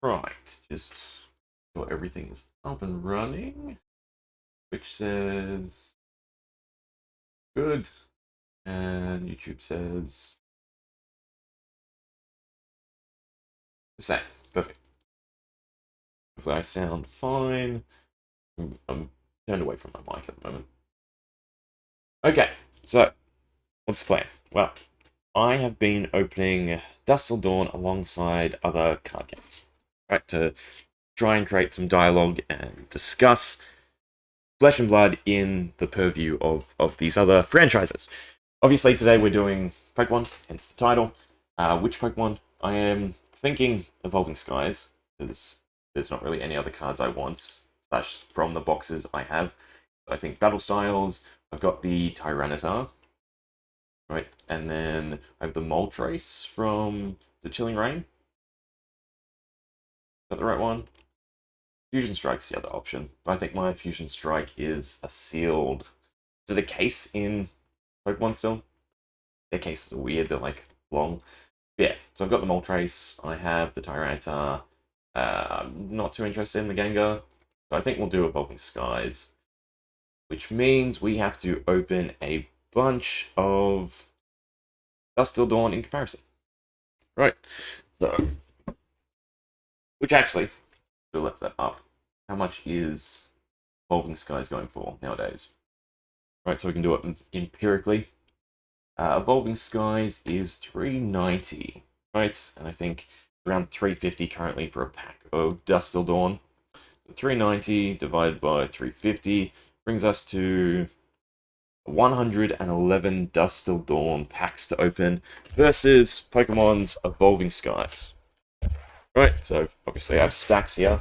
Right, just sure everything is up and running, which says good, and YouTube says the same. Perfect. Hopefully I sound fine. I'm turned away from my mic at the moment. Okay, so what's the plan? Well, I have been opening Dusk Till Dawn alongside other card games, right, to try and create some dialogue and discuss Flesh and Blood in the purview of these other franchises. Obviously, today we're doing Pokemon, hence the title. Which Pokemon? I am thinking Evolving Skies, because there's not really any other cards I want, from the boxes I have. So I think Battle Styles, I've got the Tyranitar, right? And then I have the Moltres from the Chilling Reign. Is that the right one? Fusion Strike's the other option. But I think my Fusion Strike is a sealed... Is it a case in Pokemon still? Their cases are weird, they're like long. Yeah, so I've got the Moltres, I have the Tyranitar. Not too interested in the Gengar. So I think we'll do Evolving Skies. Which means we have to open a bunch of Dusk Till Dawn in comparison. Right, so... Which actually, should have left that up. How much is Evolving Skies going for nowadays? Right, so we can do it empirically. Evolving Skies is $3.90, right? And I think around $3.50 currently for a pack of Dusk Till Dawn. $3.90 divided by 350 brings us to 111 Dusk Till Dawn packs to open versus Pokemon's Evolving Skies. Right, so obviously I have stacks here.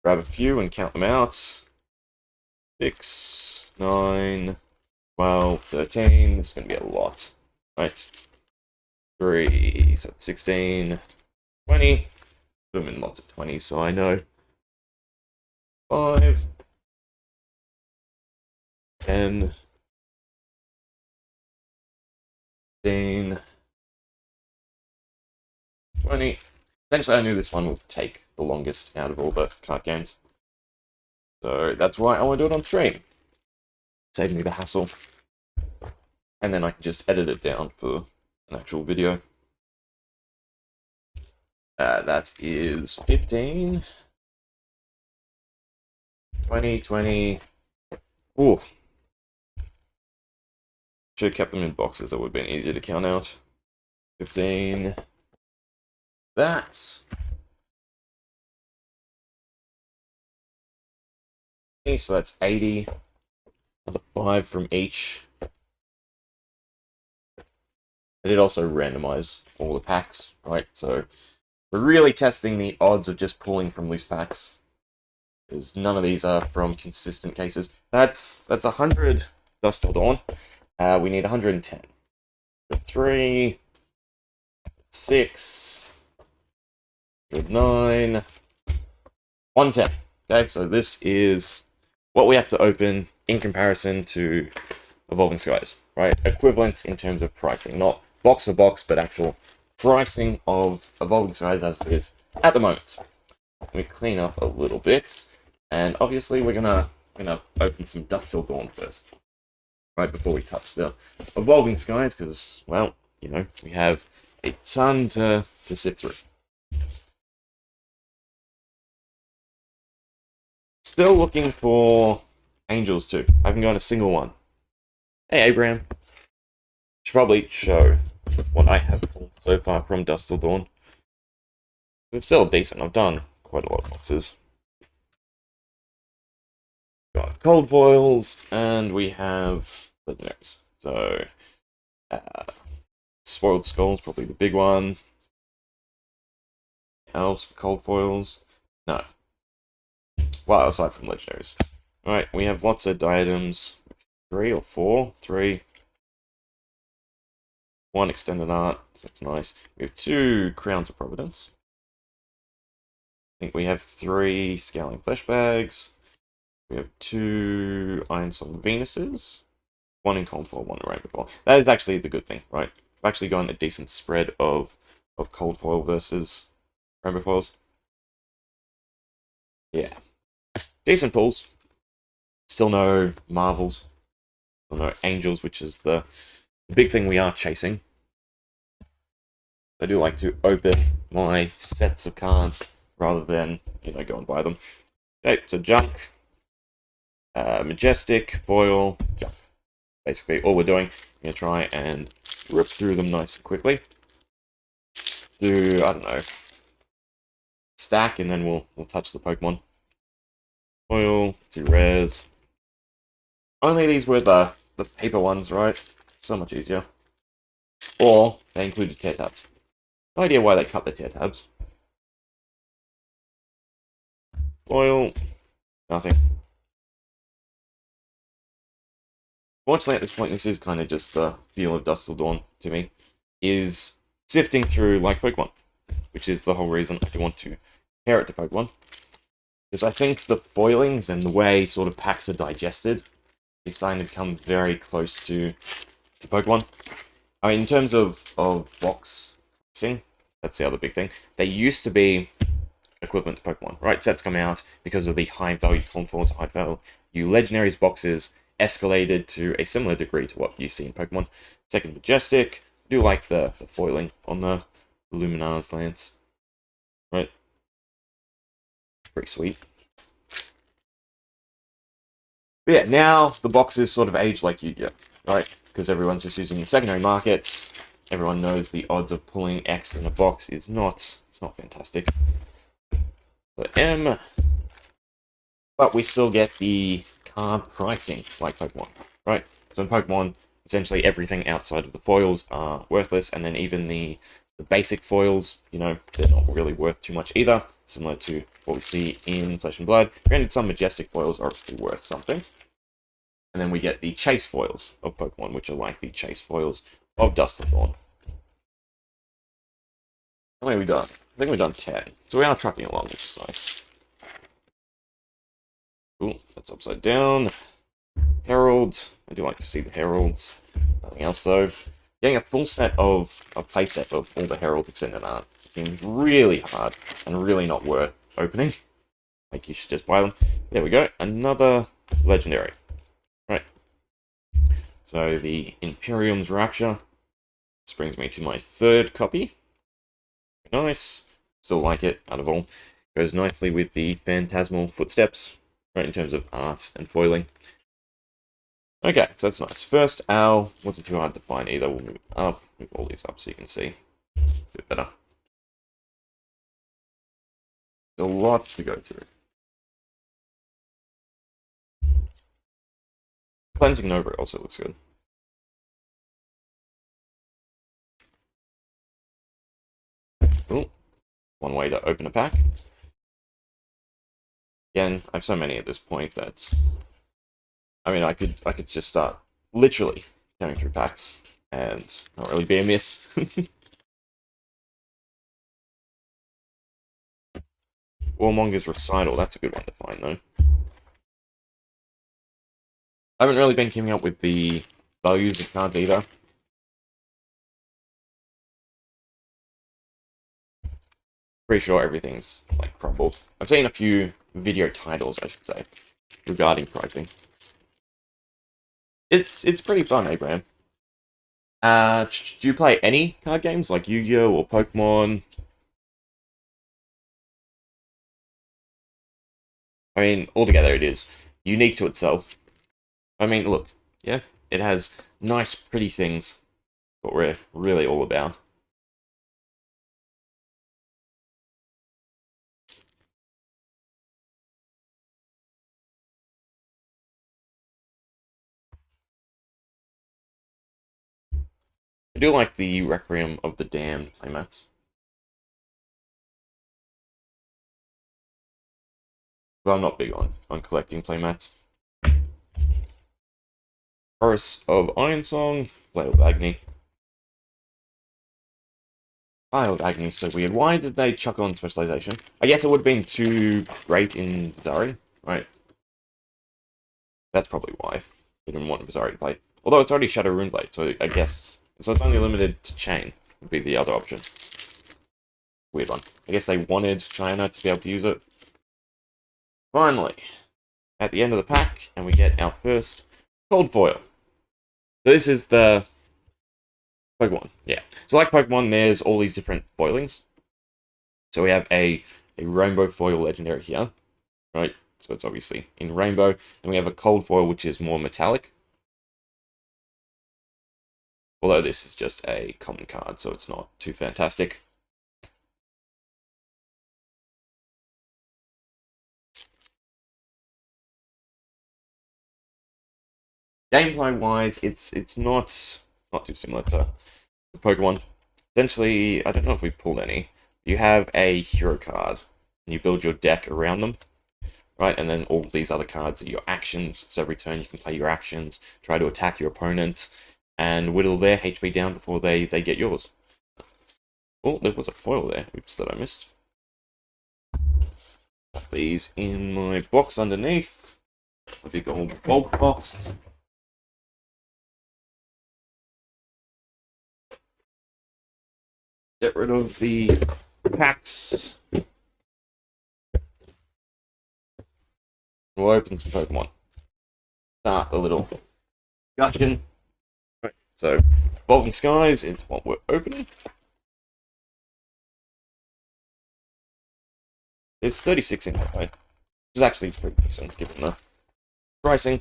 Grab a few and count them out. 6, 9, 12, 13. This is going to be a lot. Right. 3, so 16, 20. Put them in lots of 20s so I know. 5, 10, 15, 20. Essentially, I knew this one would take the longest out of all the card games. So that's why I want to do it on stream. Save me the hassle. And then I can just edit it down for an actual video. That is 15, 20, 20. Ooh. Should have kept them in boxes, that would have been easier to count out. 15. That. Okay, so that's 80. Another 5 from each. I did also randomize all the packs, right? So we're really testing the odds of just pulling from loose packs, because none of these are from consistent cases. That's 100 Dusk Till Dawn. We need 110. 3, 6, 9, 110. Okay, so this is what we have to open in comparison to Evolving Skies, right? Equivalent in terms of pricing, not box for box, but actual pricing of Evolving Skies as it is at the moment. Let me clean up a little bit, and obviously we're gonna open some Dusk Till Dawn first, right before we touch the Evolving Skies, because, well, you know, we have a ton to sit through. Still looking for Angels too. I haven't got a single one. Hey, Abraham. Should probably show what I have pulled so far from Dusk Till Dawn. It's still decent. I've done quite a lot of boxes. Got cold foils, and we have legendaries. So, Spoiled Skull's probably the big one. Else for cold foils? No. Well, aside from legendaries. Alright, we have lots of diadems. 3 or 4? 3. 1 extended art, so that's nice. We have 2 Crowns of Providence. I think we have 3 Scowling Flesh Bags. We have 2 Iron Song Venuses. 1 in Cold Foil, 1 in Rainbow Foil. That is actually the good thing, right? I've actually gotten a decent spread of Cold Foil versus Rainbow Foils. Yeah. Decent pulls. Still no marvels. Still no angels, which is the big thing we are chasing. I do like to open my sets of cards rather than, go and buy them. Okay, so junk, majestic, foil, junk. Basically, all we're doing, I'm going to try and rip through them nice and quickly. Do, I don't know, stack, and then we'll touch the Pokemon. Foil, 2 rares. Only these were the paper ones, right? So much easier. Or they included tear tabs. No idea why they cut the tear tabs. Foil, nothing. Fortunately, at this point, this is kind of just the feel of Dusk Till Dawn to me, is sifting through like Pokemon, which is the whole reason I do want to compare it to Pokemon. Because I think the foilings and the way sort of packs are digested is starting to come very close to Pokemon. I mean, in terms of box pricing, that's the other big thing. They used to be equivalent to Pokemon, right? Sets come out because of the high value conforms, high value legendaries boxes escalated to a similar degree to what you see in Pokemon. Second, majestic. I do like the foiling on the Luminar's Lance, right? Pretty sweet. But yeah, now the boxes sort of age like Yu-Gi-Oh, right? Because everyone's just using the secondary markets. Everyone knows the odds of pulling X in a box is not fantastic. But but we still get the card pricing like Pokemon, right? So in Pokemon, essentially everything outside of the foils are worthless, and then even the basic foils, they're not really worth too much either, similar to what we see in Flesh and Blood. Granted, some majestic foils are obviously worth something. And then we get the chase foils of Pokemon, which are like the chase foils of Dusk Till Dawn. How many have we done? I think we've done 10. So we are trucking along, which is nice. Cool, that's upside down. Herald. I do like to see the Heralds. Nothing else though. Getting a full set of a playset of all the Herald extended art seems really hard and really not worth opening. Like, you should just buy them. There we go. Another legendary. Right. So the Imperium's Rapture. This brings me to my 3rd copy. Nice. Still like it out of all. Goes nicely with the Phantasmal Footsteps, right, in terms of art and foiling. Okay, so that's nice. First owl wasn't too hard to find either. We'll move it up, move all these up so you can see a bit better. There's lots to go through. Cleansing Nova also looks good. Cool. One way to open a pack. Again, I have so many at this point that I mean, I could just start literally going through packs and not really be a miss. Warmonger's Recital, that's a good one to find though. I haven't really been keeping up with the values of cards either. Pretty sure everything's like crumbled. I've seen a few video titles, I should say, regarding pricing. It's pretty fun, Abraham. Do you play any card games like Yu-Gi-Oh or Pokemon? I mean, altogether it is unique to itself. I mean, look, yeah, it has nice, pretty things, what we're really all about. I do like the Requiem of the Damned playmats. But I'm not big on collecting playmats. Chorus of Ironsong, Flail of Agony. Flail of Agony is so weird. Why did they chuck on Specialization? I guess it would have been too great in Bizarre, right? That's probably why they didn't want Bizarre to play. Although it's already Shadow Runeblade, so I guess... So it's only limited to Chain, would be the other option. Weird one. I guess they wanted China to be able to use it. finally, at the end of the pack, and we get our first cold foil. So this is the Pokemon, yeah. So like Pokemon, there's all these different foilings. So we have a rainbow foil legendary here, right? So it's obviously in rainbow. And we have a cold foil, which is more metallic. Although this is just a common card, so it's not too fantastic. Gameplay-wise, it's not too similar to Pokemon. Essentially, I don't know if we've pulled any. You have a hero card, and you build your deck around them, right? And then all these other cards are your actions. So every turn you can play your actions, try to attack your opponent, and whittle their HP down before they get yours. Oh, there was a foil there. Oops, that I missed. Put these in my box underneath. A big old bulk box. Get rid of the packs. We'll open some Pokemon. Start a little discussion. Right, so, Evolving Skies is what we're opening. It's 36 in that way. Which is actually pretty decent given the pricing.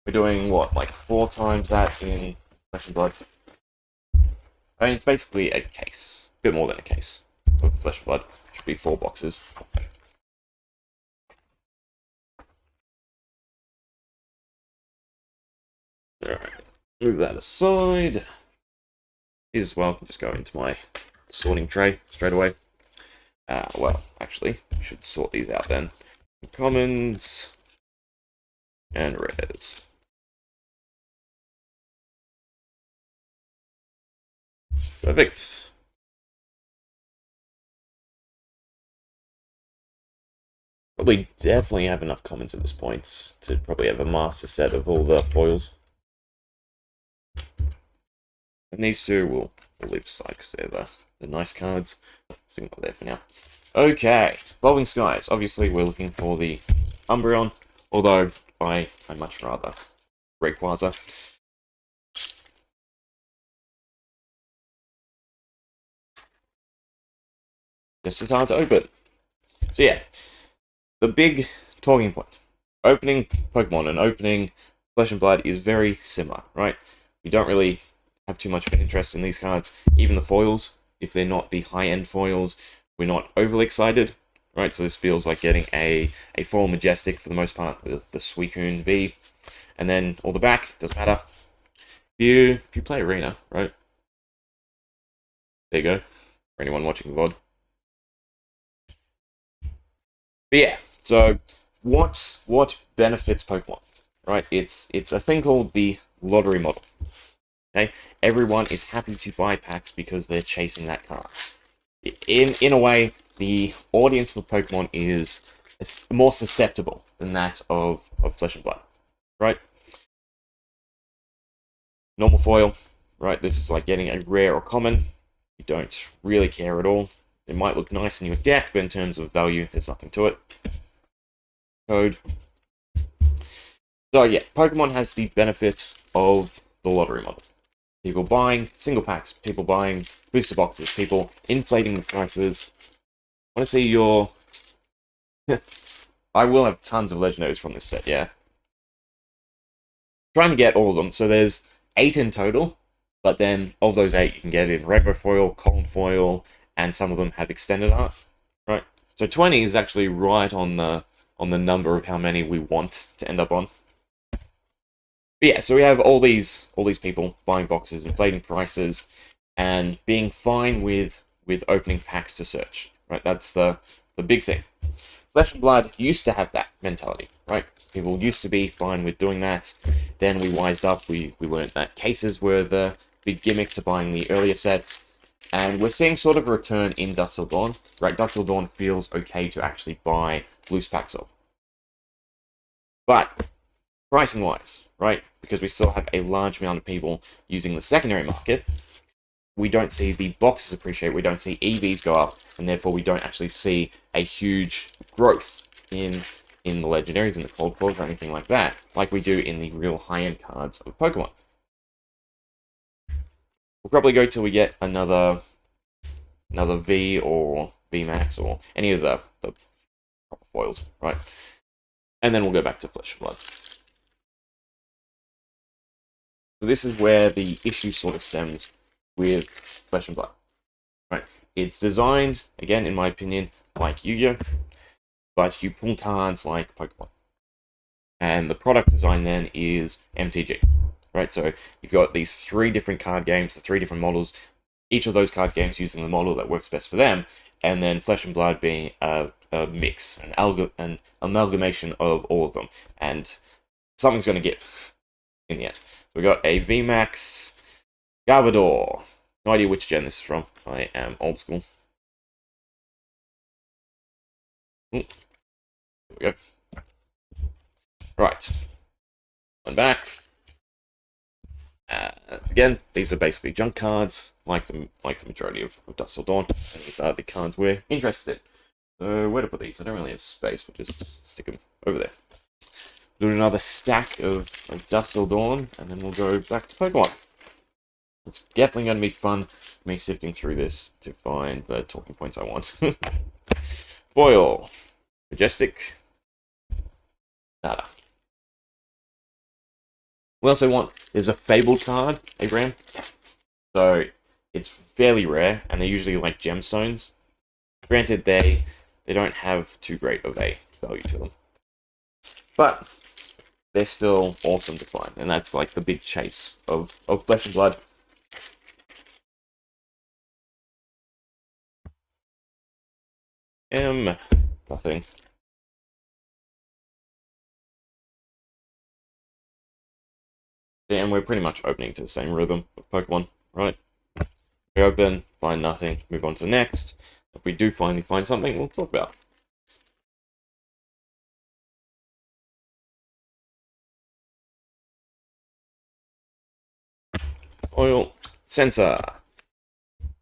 We're doing what, like 4 times that in Flesh and Blood? I mean, it's basically a case. A bit more than a case of Flesh and Blood. It should be 4 boxes. Alright, move that aside. As well, just go into my sorting tray straight away. Well, actually, I should sort these out then. Commons and rares. Perfect. Probably definitely have enough commons at this point to probably have a master set of all the foils. And these two we'll leave aside because they're the nice cards. Stick them there for now. Okay, Evolving Skies. Obviously, we're looking for the Umbreon, although I much rather Rayquaza. Just in time to open. So yeah, the big talking point. Opening Pokemon and opening Flesh and Blood is very similar, right? We don't really have too much of an interest in these cards. Even the foils, if they're not the high-end foils, we're not overly excited, right? So this feels like getting a foil Majestic for the most part, the Suicune V. And then all the back, doesn't matter. If you play Arena, right? There you go. For anyone watching the VOD. But yeah, so what benefits Pokemon, right? It's a thing called the lottery model. Okay, everyone is happy to buy packs because they're chasing that card. In a way, the audience for Pokemon is more susceptible than that of Flesh and Blood, right? Normal foil, right? This is like getting a rare or common. You don't really care at all. It might look nice in your deck, but in terms of value, there's nothing to it. Code. So yeah, Pokemon has the benefit of the lottery model. People buying single packs, people buying booster boxes, people inflating the prices. I want to see your... I will have tons of legendaries from this set, yeah. Trying to get all of them. So there's 8 in total, but then of those 8, you can get in regular foil, cold foil, and some of them have extended art, right? So 20 is actually right on the number of how many we want to end up on. But yeah, so we have all these people buying boxes, inflating prices, and being fine with opening packs to search, right? That's the big thing. Flesh and Blood used to have that mentality, right? People used to be fine with doing that. Then we wised up, we learned that cases were the big gimmick to buying the earlier sets. And we're seeing sort of a return in Dusk Till Dawn, right? Dusk Till Dawn feels okay to actually buy loose packs of. But, pricing-wise, right? Because we still have a large amount of people using the secondary market, we don't see the boxes appreciate, we don't see EVs go up, and therefore we don't actually see a huge growth in in the legendaries, in the cold cores, or anything like that, like we do in the real high-end cards of Pokemon. We'll probably go till we get another V or VMAX or any of the proper foils, right? And then we'll go back to Flesh and Blood. So this is where the issue sort of stems with Flesh and Blood, right? It's designed, again, in my opinion, like Yu-Gi-Oh!, but you pull cards like Pokemon. And the product design then is MTG, right? So you've got these 3 different card games, the 3 different models, each of those card games using the model that works best for them, and then Flesh and Blood being a mix, an amalgamation of all of them, and something's going to give in the end. So we got a VMAX Garbodor. No idea which gen this is from. I am old school. There we go. Right. One back. Again, these are basically junk cards, like the majority of Dusk Till Dawn. And these are the cards we're interested in. So where to put these? I don't really have space. We'll just stick them over there. Do another stack of Dusk Till Dawn, and then we'll go back to Pokemon. It's definitely going to be fun, me sifting through this to find the talking points I want. Foil. Majestic. Nada. We also want, there's a Fabled card, Abraham. So, it's fairly rare, and they're usually like gemstones. Granted, they don't have too great of a value to them. But, they're still awesome to find, and that's like the big chase of Flesh and Blood. Nothing. Yeah, and we're pretty much opening to the same rhythm of Pokemon, right? We open, find nothing, move on to the next. If we do finally find something, we'll talk about it. Oil. Sensor.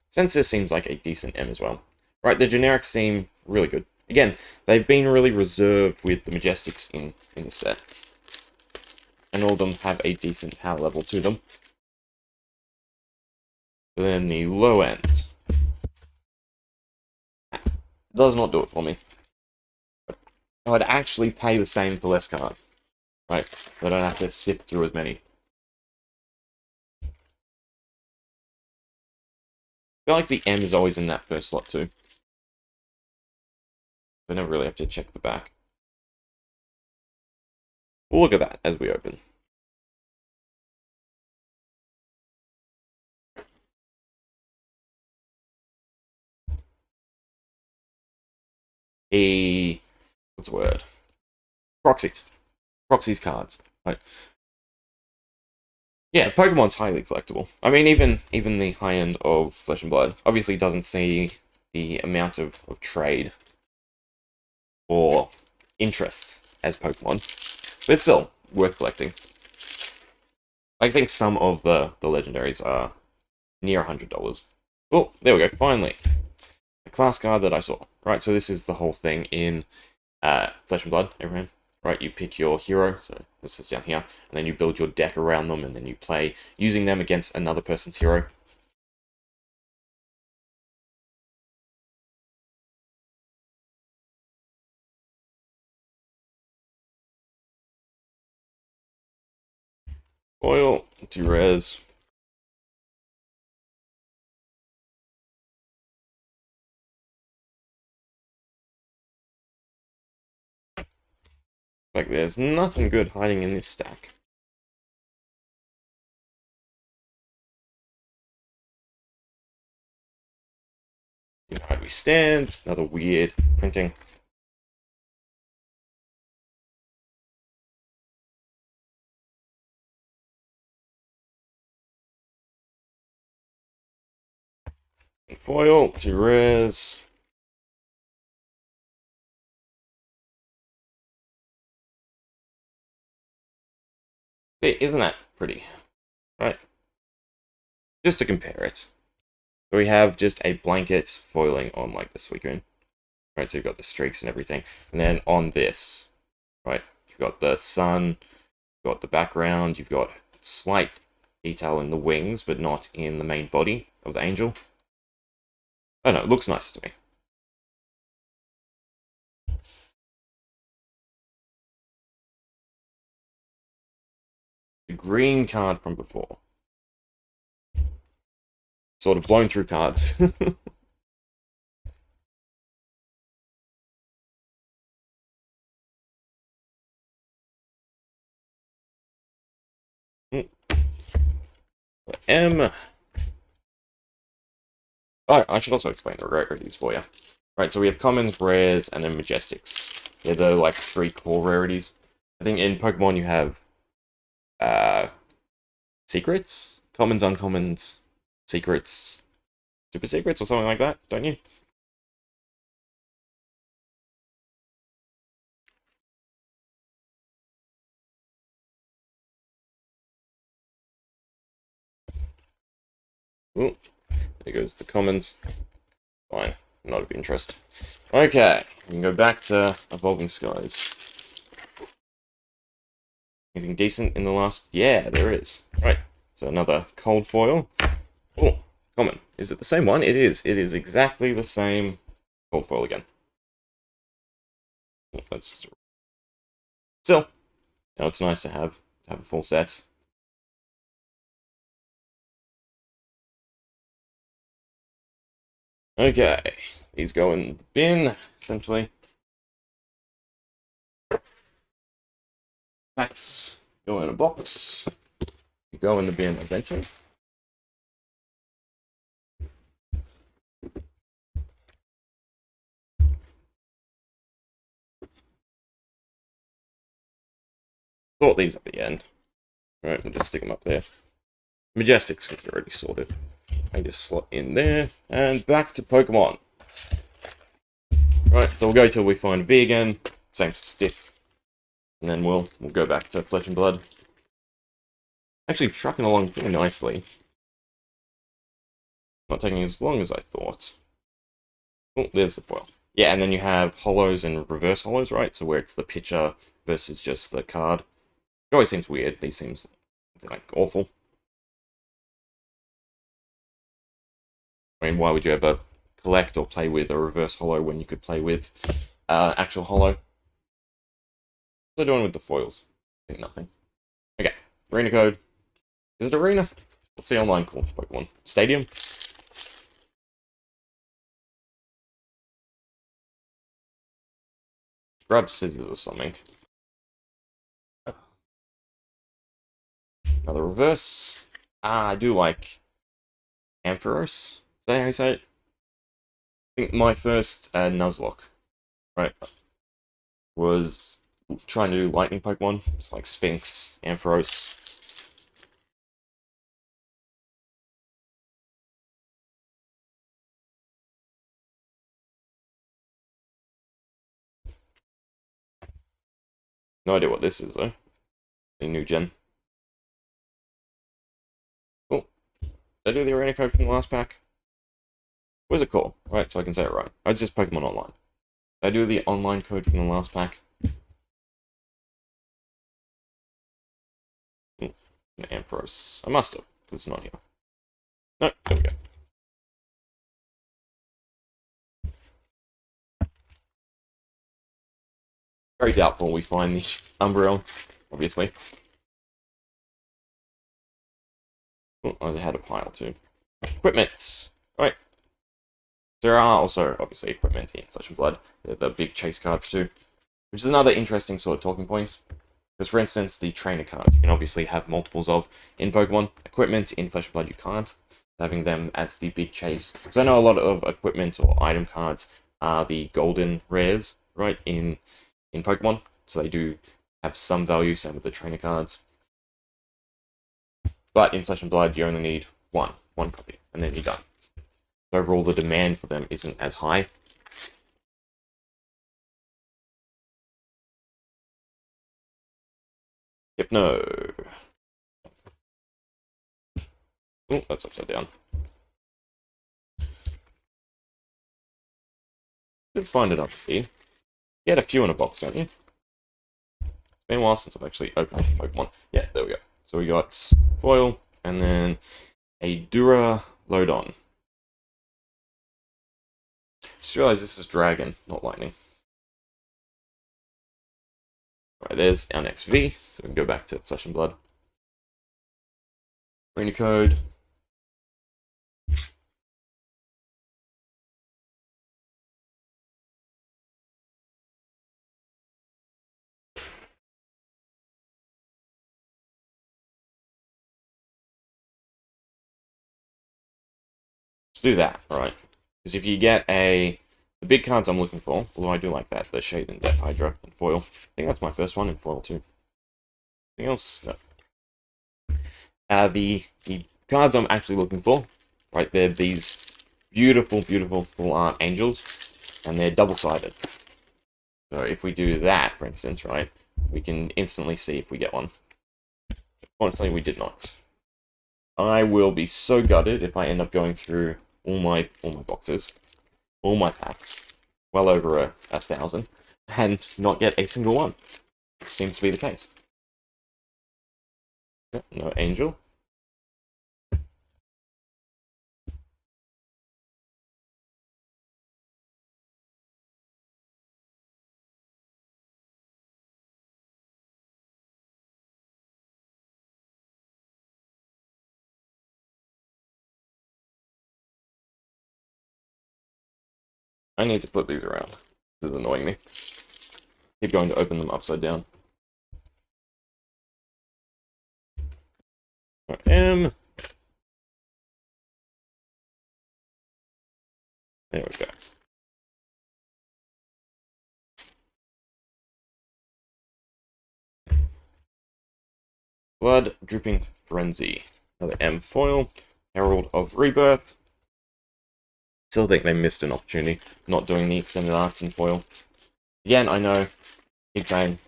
Sensor seems like a decent M as well. Right, the generics seem really good. Again, they've been really reserved with the Majestics in the set. And all of them have a decent power level to them. But then the low end does not do it for me. I would actually pay the same for less cards. Right, so I don't have to sift through as many. I feel like the M is always in that first slot too. I never really have to check the back. We'll look at that as we open. What's the word? Proxies. Proxies cards. Right. Yeah, Pokemon's highly collectible. I mean, even the high end of Flesh and Blood obviously doesn't see the amount of trade or interest as Pokemon, but it's still worth collecting. I think some of the legendaries are near $100. Oh, there we go, finally. A class card that I saw. Right, so this is the whole thing in Flesh and Blood, Abraham. Right, you pick your hero, so this is down here, and then you build your deck around them, and then you play using them against another person's hero. Oil, to res. Like, there's nothing good hiding in this stack. You know, how do we stand? Another weird printing. Foil to res. Isn't that pretty? Right. Just to compare it. So we have just a blanket foiling on like the Suicune. Right, so you've got the streaks and everything. And then on this, right? You've got the sun, you've got the background, you've got slight detail in the wings, but not in the main body of the angel. I don't know, it looks nice to me. The green card from before. Sort of blown through cards. M. Oh, I should also explain the rarities for you. Right, so we have commons, rares, and then majestics. They're the like 3 core rarities. I think in Pokemon you have secrets, commons, uncommons, secrets, super secrets, or something like that, don't you? Ooh, there goes the commons. Fine, not of interest. Okay, we can go back to Evolving Skies. Anything decent in the last? Yeah, there is. Right, so another cold foil. Oh, common. Is it the same one? It is. It is exactly the same cold foil again. Oh, that's just... Still, you know, it's nice to have a full set. Okay, these go in the bin, essentially. Packs go in a box. Go in the bin eventually. Sort these at the end. Right, we'll just stick them up there. Majestics can be already sorted. I just slot in there, and back to Pokemon. Right, so we'll go till we find a V again, same stick, and then we'll go back to Flesh and Blood. Actually, trucking along pretty nicely. Not taking as long as I thought. Oh, there's the foil. Yeah, and then you have holos and reverse holos, right? So where it's the picture versus just the card. It always seems weird. These seems like awful. I mean, why would you ever collect or play with a reverse holo when you could play with actual holo? What's they doing with the foils? I think nothing. Okay, arena code. Is it arena? What's the online call for Pokemon? Stadium? Grab scissors or something. Another reverse. Ah, I do like Ampharos. Is that how you say it? I think my first Nuzlocke, right, was trying to do lightning Pokemon. It's like Sphinx, Ampharos. No idea what this is though. A new gen. Oh, did I do the arena code from the last pack? What is it called? Right, so I can say it right. Oh, it's just Pokemon Online. Did I do the online code from the last pack? Ampharos. I must have, because it's not here. No, there we go. Very doubtful we find the Umbreon, obviously. Oh, I had a pile too. Equipment! Right. There are also, obviously, equipment in Flesh and Blood. They're the big chase cards too. Which is another interesting sort of talking point. Because, for instance, the trainer cards, you can obviously have multiples of in Pokemon. Equipment in Flesh and Blood, you can't. Having them as the big chase. So I know a lot of equipment or item cards are the golden rares, right, in Pokemon. So they do have some value, same with the trainer cards. But in Flesh and Blood, you only need one copy, and then you're done. So overall, the demand for them isn't as high. Hypno. Oh, that's upside down. Did find it up here. You had a few in a box, don't you? been a while since I've actually opened Pokemon. Yeah, there we go. So we got foil, and then a Dura Lodon. Just realized this is Dragon, not Lightning. Right, there's our next V, so we can go back to Flesh and Blood. Arena code. Do that, right? Because if you get the big cards I'm looking for, although I do like that, the Shade and Death Hydra and foil. I think that's my first one in foil too. Anything else? No. The cards I'm actually looking for, right? They're these beautiful, beautiful full art angels, and they're double-sided. So if we do that, for instance, right, we can instantly see if we get one. Honestly, we did not. I will be so gutted if I end up going through all my boxes, all my packs, well over 1,000, and not get a single one. Seems to be the case. No angel. I need to put these around. This is annoying me. Keep going to open them upside down. M. There we go. Blood Dripping Frenzy. Another M foil. Herald of Rebirth. Still think they missed an opportunity not doing the extended arts in foil. Again, I know, big fan.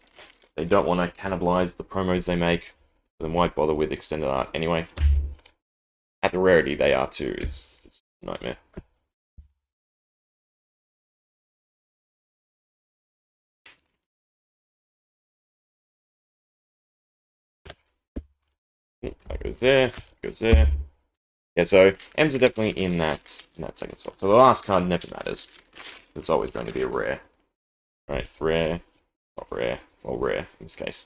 They don't want to cannibalize the promos they make, then why bother with extended art anyway? At the rarity they are too, it's a nightmare. That goes there, goes there. Yeah, so M's are definitely in that second slot. So the last card never matters. It's always going to be a rare. Right, rare, not rare, well rare in this case.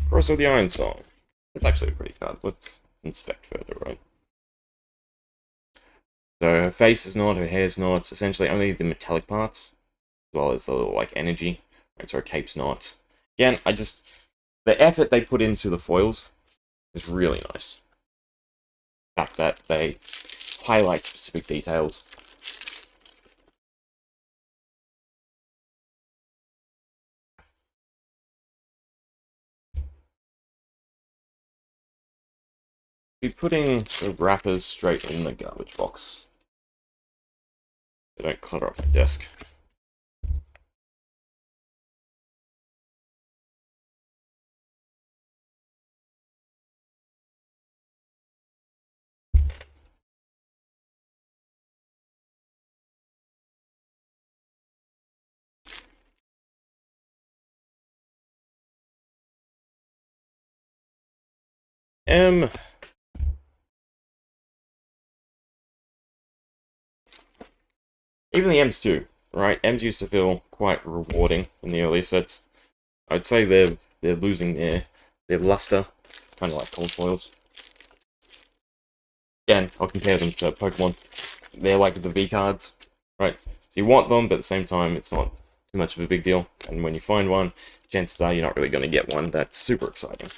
Cross of the Iron Song. It's actually a pretty card. Let's inspect further, right? So her face is not, her hair's not. It's essentially only the metallic parts, as well as the little, like, energy. Right, so her cape's not. Again, the effort they put into the foils is really nice. The fact that they highlight specific details. Be putting the wrappers straight in the garbage box. They don't clutter up my desk. M. Even the M's too, right? M's used to feel quite rewarding in the early sets. I'd say they're losing their luster, kind of like cold foils. Again, I'll compare them to Pokemon. They're like the V cards, right? So you want them, but at the same time, it's not too much of a big deal. And when you find one, chances are you're not really going to get one that's super exciting.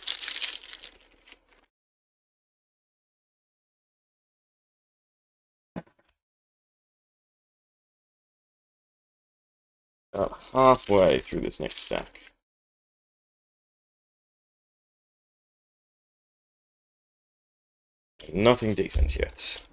About halfway through this next stack. Nothing decent yet.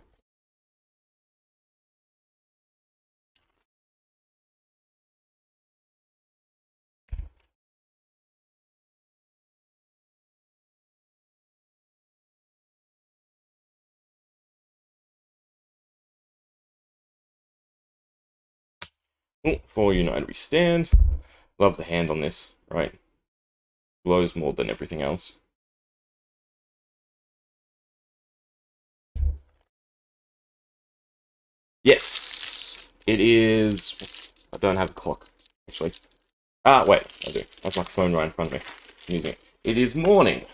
Oh, for United we stand. Love the hand on this, right? Glows more than everything else. Yes! It is... I don't have a clock, actually. Ah, wait, I do. That's my phone right in front of me. I'm using it. It is morning.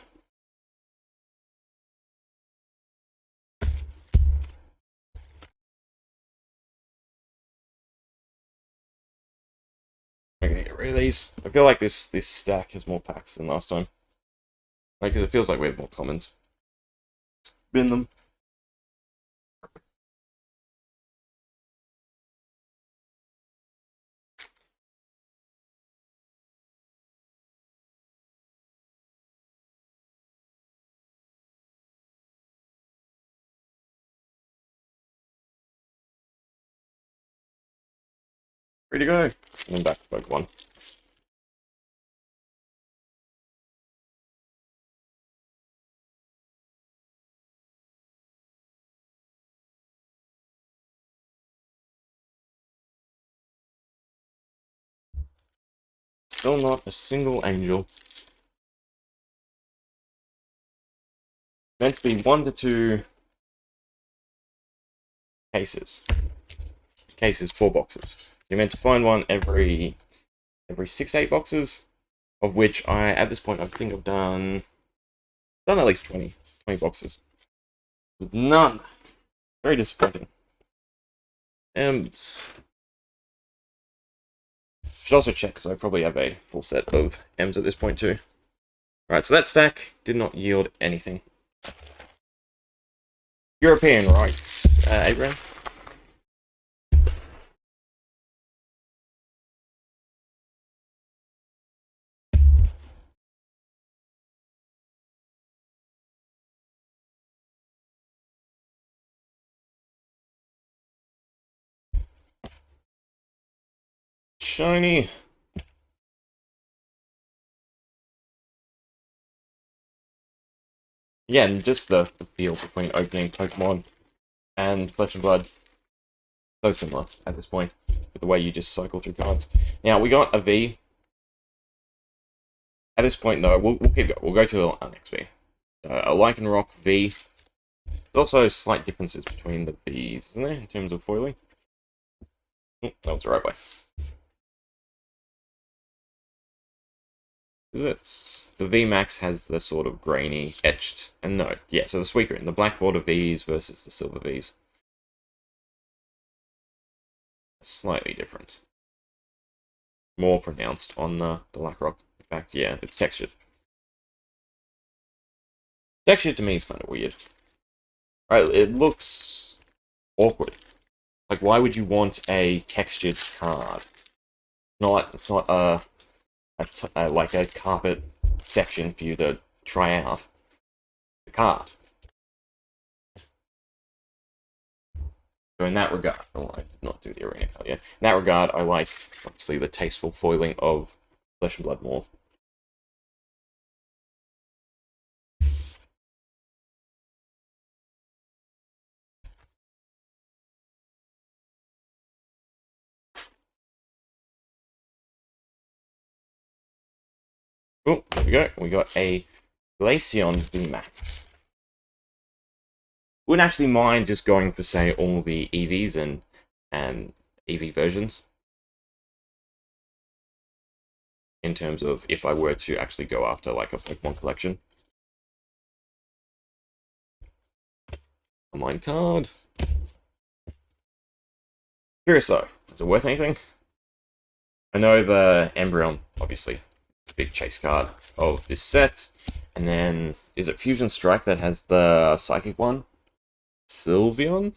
I'm gonna get rid of these. I feel like this stack has more packs than last time. Right, because it feels like we have more commons. Bin them. Ready to go. And then back to Pokemon. Still not a single angel. Meant to be 1 to 2 cases. Cases, 4 boxes. You're meant to find one every 6 to 8 boxes, of which at this point I think I've done at least 20 boxes. With none. Very disappointing. M's. Should also check because I probably have a full set of M's at this point too. Alright, so that stack did not yield anything. European rights. Abraham? Shiny. Yeah, and just the feel between opening Pokemon and Flesh and Blood. So similar at this point, with the way you just cycle through cards. Now, we got a V. At this point, though, we'll keep going. We'll go to our next V. A Lycanroc V. There's also slight differences between the Vs, isn't there, in terms of foiling? That was the right way. The VMAX has the sort of grainy, etched, and no, yeah, so the Suicune, the black border Vs versus the silver Vs. Slightly different. More pronounced on the Lycanroc. In fact, yeah, it's textured. Textured to me is kind of weird. Right, it looks awkward. Like, why would you want a textured card? It's not like a carpet section for you to try out the card. So in that regard, oh, I did not do the arena card yet. In that regard, I like, obviously, the tasteful foiling of Flesh and Blood more. Oh, there we go. We got a Glaceon VMAX. Wouldn't actually mind just going for, say, all the EVs and EV versions. In terms of if I were to actually go after, like, a Pokemon collection. Online card. Curious though, is it worth anything? I know the Embryon, obviously, big chase card of this set. And then, is it Fusion Strike that has the Psychic one? Sylveon?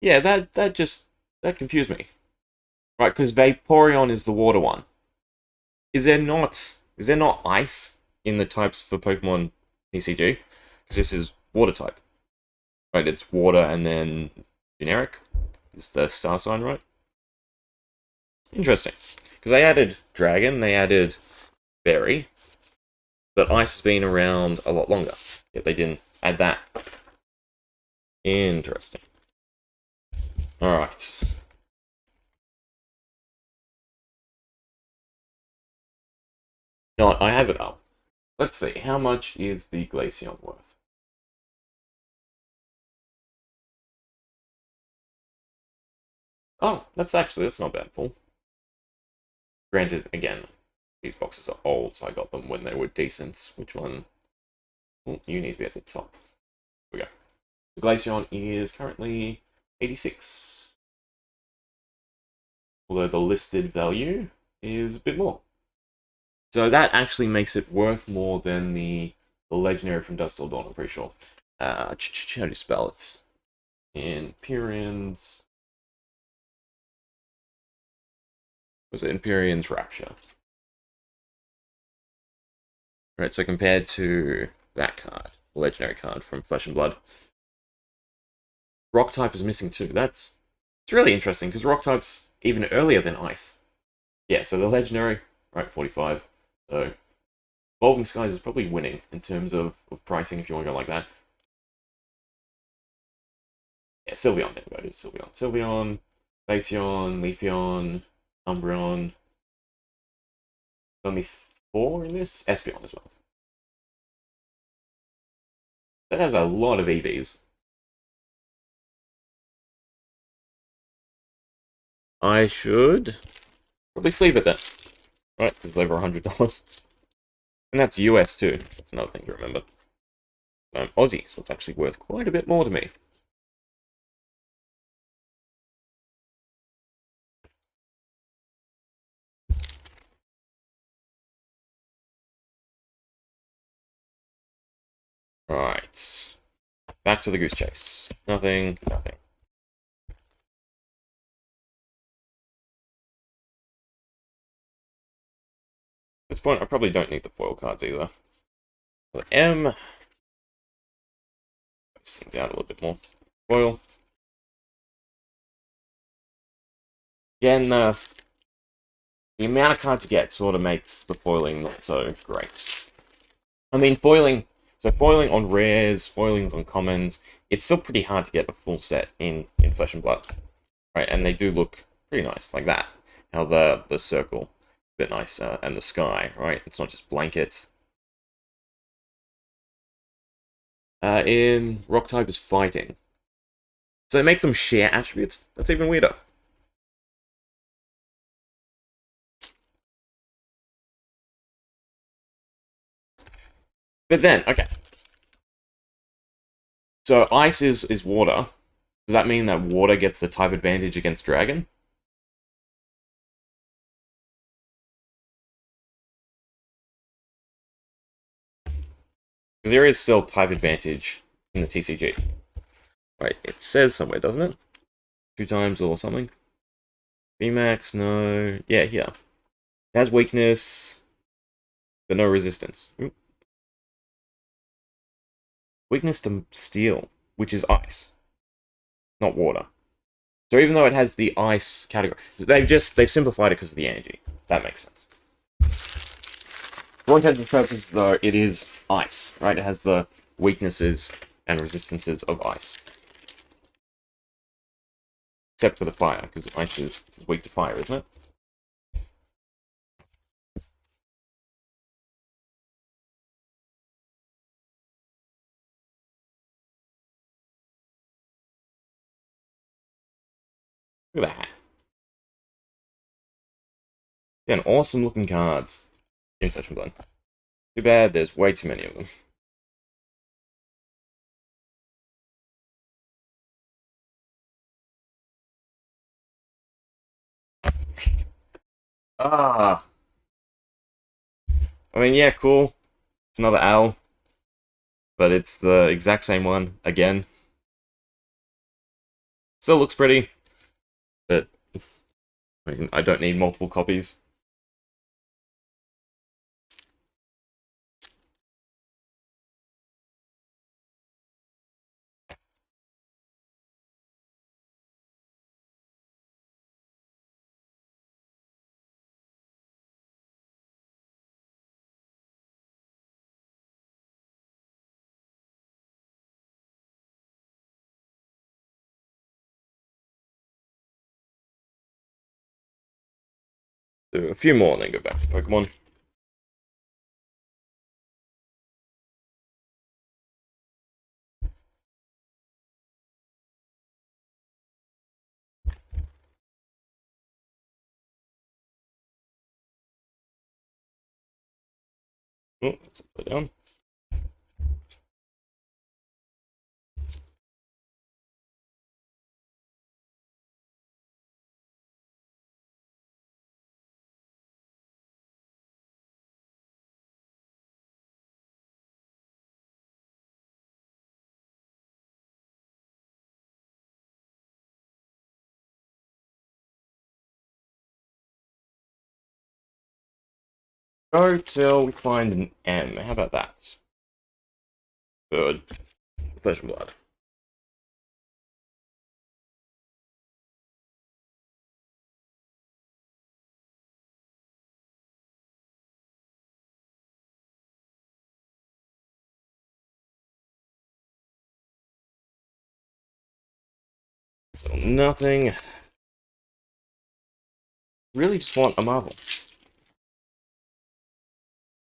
Yeah, that confused me. Right, because Vaporeon is the water one. Is there not ice in the types for Pokemon TCG? Because this is water type. Right, it's water and then generic is the star sign, right? Interesting. Because they added Dragon, they added Berry, but Ice has been around a lot longer. Yet they didn't add that. Interesting. Alright. No, I have it up. Let's see, how much is the Glaceon worth? Oh, that's not bad, Paul. Granted, again, these boxes are old, so I got them when they were decent. Which one? Oh, you need to be at the top. Here we go. The Glaceon is currently 86. Although the listed value is a bit more. So that actually makes it worth more than the legendary from Dusk Till Dawn, I'm pretty sure. How do you spell it? Empyrean's... Was it Empyrean's Rapture? Right, so compared to that card, the legendary card from Flesh and Blood, Rock type is missing too. It's really interesting, because Rock type's even earlier than Ice. Yeah, so the legendary, right, 45. So Evolving Skies is probably winning in terms of pricing, if you want to go like that. Yeah, Sylveon, there we go, it is Sylveon. Sylveon, Glaceon, Leafeon, Umbreon. Only 4 in this? Espeon as well. That has a lot of EVs. I should probably sleeve it then. Right, because it's over $100. And that's US too. That's another thing to remember. I'm Aussie, so it's actually worth quite a bit more to me. Right. Back to the goose chase. Nothing, nothing. At this point, I probably don't need the foil cards either. The M. This thing down a little bit more. Foil. Again, the amount of cards you get sort of makes the foiling not so great. I mean, foiling on rares, foiling on commons, it's still pretty hard to get a full set in Flesh and Blood. Right, and they do look pretty nice, like that. How the circle, a bit nice, and the sky, right? It's not just blankets. In Rock type is fighting. So they make them share attributes. That's even weirder. But then, okay. So ice is water. Does that mean that water gets the type advantage against dragon? Because there is still type advantage in the TCG. Right, it says somewhere, doesn't it? 2 times or something. VMAX, no. Yeah, here. It has weakness, but no resistance. Ooh. Weakness to steel, which is ice, not water. So even though it has the ice category, they've simplified it because of the energy. That makes sense. For all intents and purposes, though, it is ice, right? It has the weaknesses and resistances of ice. Except for the fire, because ice is weak to fire, isn't it? Look at that. Again, awesome looking cards in Flesh and Blood. Too bad there's way too many of them. Ah. I mean, yeah, cool. It's another owl. But it's the exact same one again. Still looks pretty. But I mean, I don't need multiple copies. Do a few more and then go back to Pokemon. Oh, let's put it down. Go till we find an M. How about that? Good. Flesh and blood. So nothing. Really just want a marble.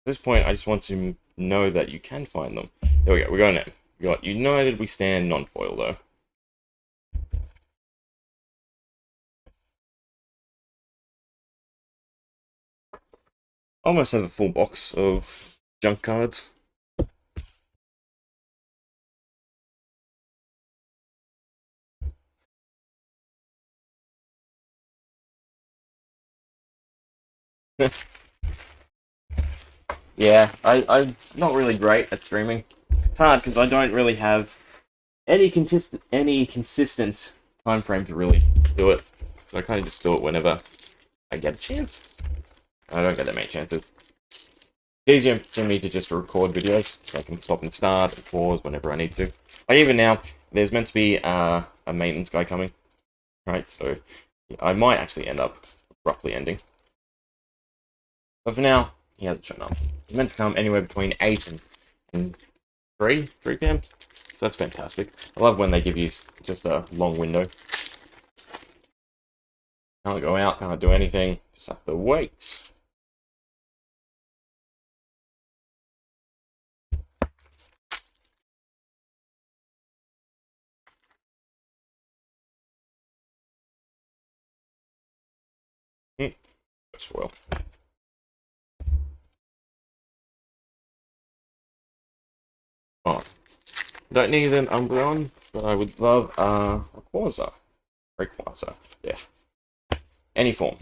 At this point, I just want to know that you can find them. There we go, we got an M. We got United, we stand non-foil though. Almost have a full box of junk cards. Yeah, I'm not really great at streaming. It's hard because I don't really have any consistent time frame to really do it. So I kind of just do it whenever I get a chance. I don't get that many chances. It's easier for me to just record videos, so I can stop and start and pause whenever I need to. Like even now, there's meant to be a maintenance guy coming, right? So I might actually end up abruptly ending. But for now, he hasn't shown up. He's meant to come anywhere between 8 and 3 p.m. So that's fantastic. I love when they give you just a long window. Can't go out, can't do anything, just have to wait. Foil. Oh, don't need an Umbreon, but I would love a Quasar. Rayquaza, yeah. Any form.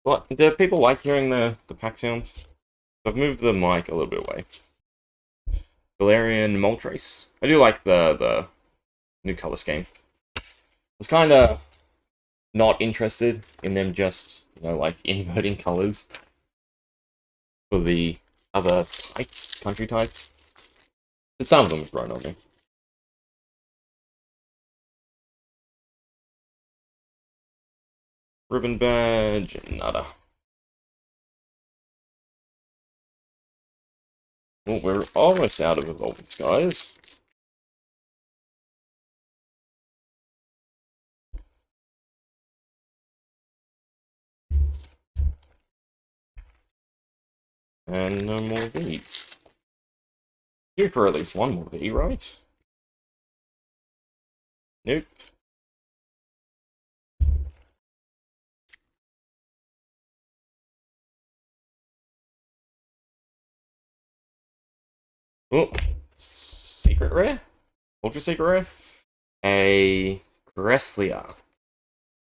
What? Do people like hearing the pack sounds? I've moved the mic a little bit away. Galarian Moltres. I do like the new color scheme. I was kind of not interested in them just, like inverting colors for the other types, country types. But some of them have grown on me. Ribbon badge, nada. Well, we're almost out of evolving skies. And no more V's. Due for at least one more V, right? Nope. Oh, secret rare? Ultra secret rare? A Greslia.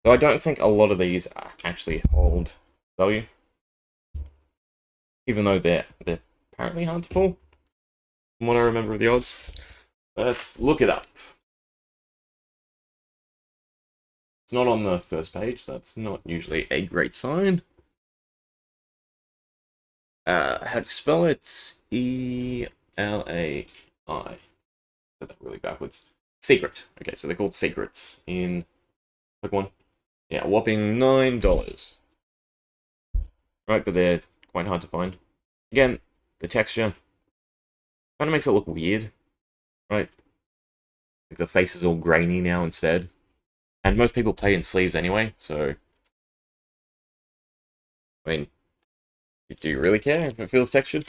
So I don't think a lot of these actually hold value. Even though they're apparently hard to pull. from what I remember of the odds. Let's look it up. It's not on the first page, so that's not usually a great sign. How do you spell it? E-L-A-I. Said that really backwards. Secret. Okay, so they're called secrets in Pokemon. Yeah, a whopping $9. Right, but they're quite hard to find. Again, the texture kind of makes it look weird, right? Like the face is all grainy now instead. And most people play in sleeves anyway, so... I mean, do you really care if it feels textured?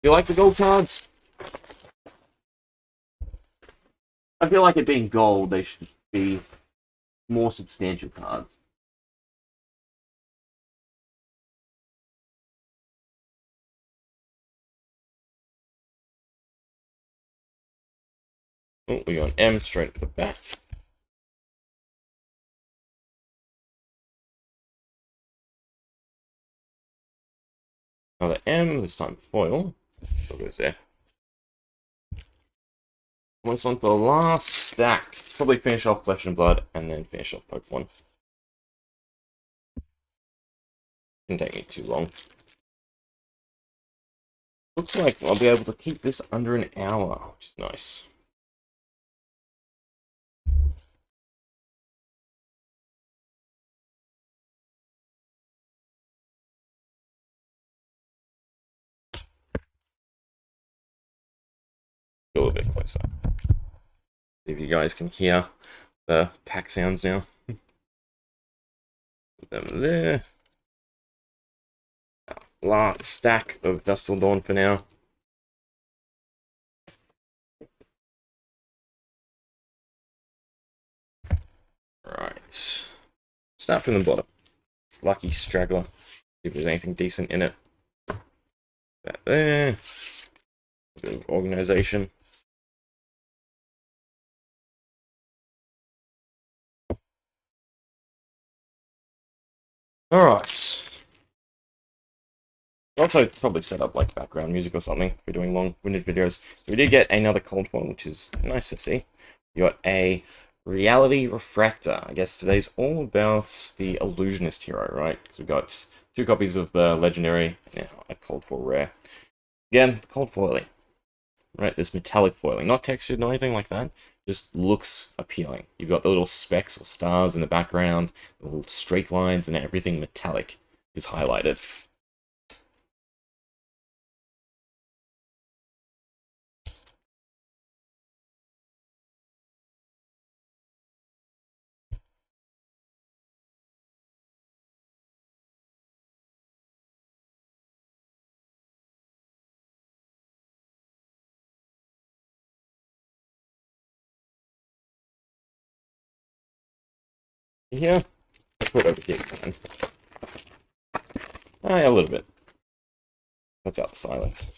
Do you like the gold cards? I feel like it being gold, they should be more substantial cards. Oh, we got an M straight to the bat. Another M, this time foil. So goes there. Almost on to the last stack. Probably finish off Flesh and Blood and then finish off Pokemon. Didn't take me too long. Looks like I'll be able to keep this under an hour, which is nice. Go a little bit closer. See if you guys can hear the pack sounds now. Put them there. Last stack of Dust Till Dawn for now. Right. Start from the bottom. It's Lucky Straggler. See if there's anything decent in it. That there. A bit of organization. Alright. Also, probably set up like background music or something if we're doing long-winded videos. So we did get another cold foil, which is nice to see. You got a Reality Refractor. I guess today's all about the Illusionist hero, right? Because we've got 2 copies of the Legendary, and now a cold foil rare. Again, cold foiling. Right, this metallic foiling. Not textured, not anything like that. Just looks appealing. You've got the little specks or stars in the background, the little streak lines, and everything metallic is highlighted. Yeah, let's put it over here. Yeah, a little bit. Cuts out the silence.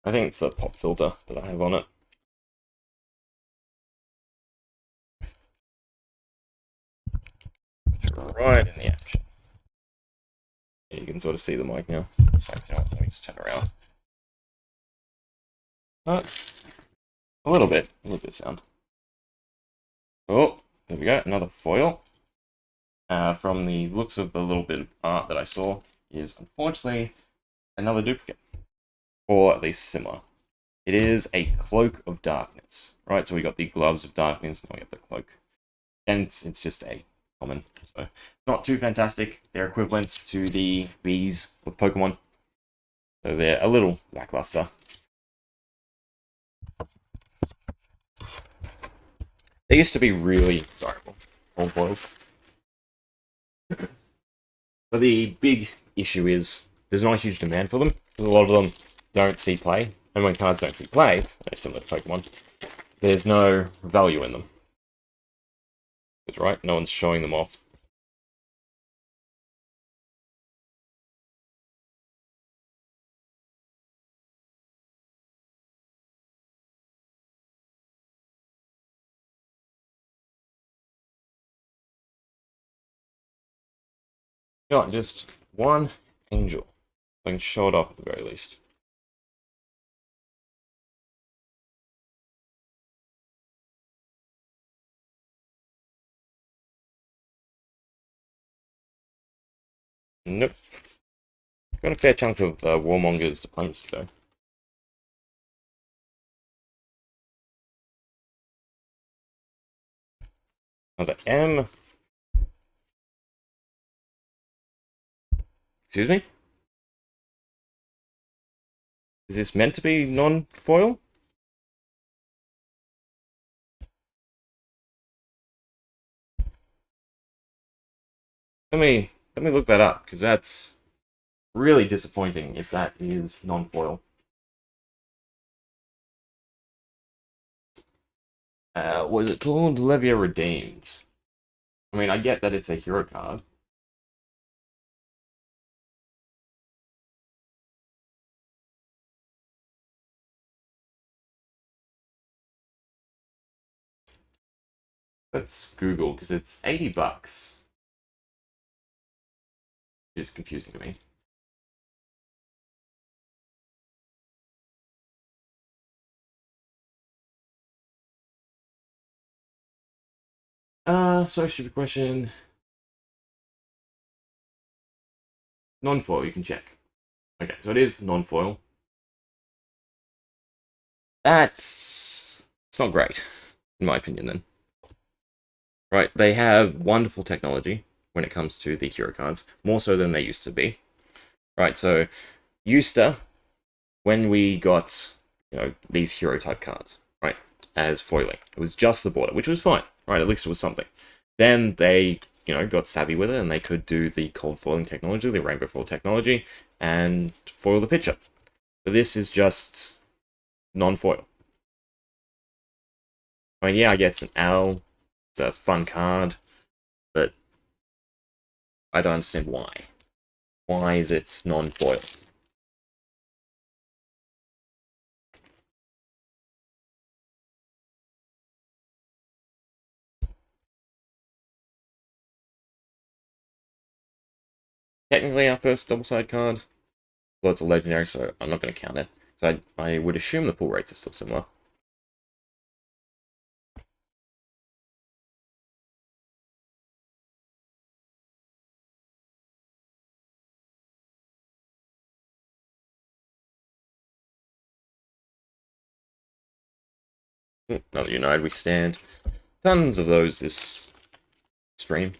I think it's the pop filter that I have on it. Right in the action. Yeah, you can sort of see the mic now. Let me just turn around. A little bit sound. Oh, there we go, another foil. From the looks of the little bit of art that I saw, is unfortunately another duplicate. Or at least similar. It is a Cloak of Darkness. Right, so we got the Gloves of Darkness, now we have the Cloak. And it's just a common. So not too fantastic. They're equivalent to the V's of Pokemon. So they're a little lackluster. They used to be really desirable. Old foils. But the big issue is there's not a huge demand for them, because a lot of them don't see play. And when cards don't see play, similar to Pokemon, there's no value in them. That's right, no one's showing them off. Not just one angel. I can show it off at the very least. Nope. Got a fair chunk of Warmonger's diplomacy though. Another M. Excuse me? Is this meant to be non-foil? Let me look that up, because that's really disappointing if that is non-foil. What is it called? Levia Redeemed. I mean, I get that it's a hero card. Let's Google, because it's 80 bucks. Which is confusing to me. So stupid question. Non-foil, you can check. Okay, so it is non-foil. It's not great, in my opinion, then. Right, they have wonderful technology when it comes to the hero cards, more so than they used to be. Right, so used to, when we got, these hero type cards, right, as foiling, it was just the border, which was fine, right, at least it was something. Then they, got savvy with it, and they could do the cold foiling technology, the rainbow foil technology, and foil the picture. But this is just non-foil. I mean, yeah, I get it's an owl, it's a fun card, but I don't understand why. Why is it non-foil? Technically our first double-sided card. Well, it's a legendary, so I'm not going to count it. So I would assume the pull rates are still similar. Another United we stand. Tons of those this stream.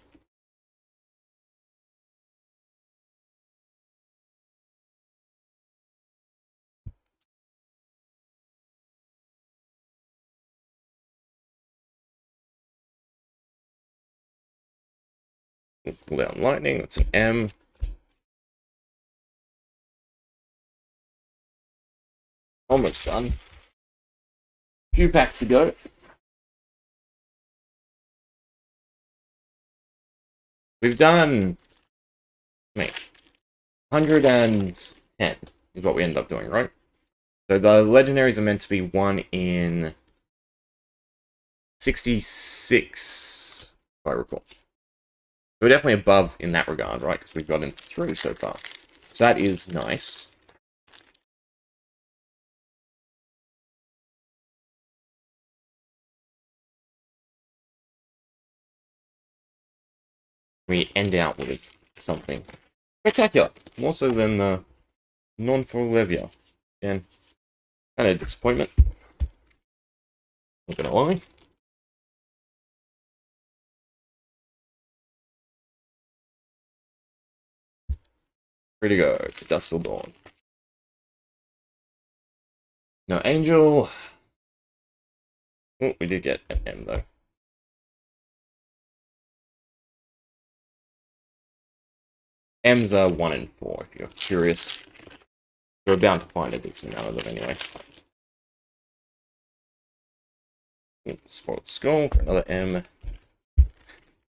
Pull down lightning, that's an M. Almost done. Few packs to go. We've done 110 is what we end up doing, right? So the legendaries are meant to be 1 in 66, if I recall. So we're definitely above in that regard, right? Because we've gotten through so far. So that is nice. We end out with something spectacular, more so than the non-foil Levia. And kind of disappointment. Not gonna lie. Ready to go. The Dusk till dawn. No angel. Oh, we did get an M though. M's are 1 in 4, if you're curious. We're bound to find a decent amount of them anyway. Spoiled Skull for another M.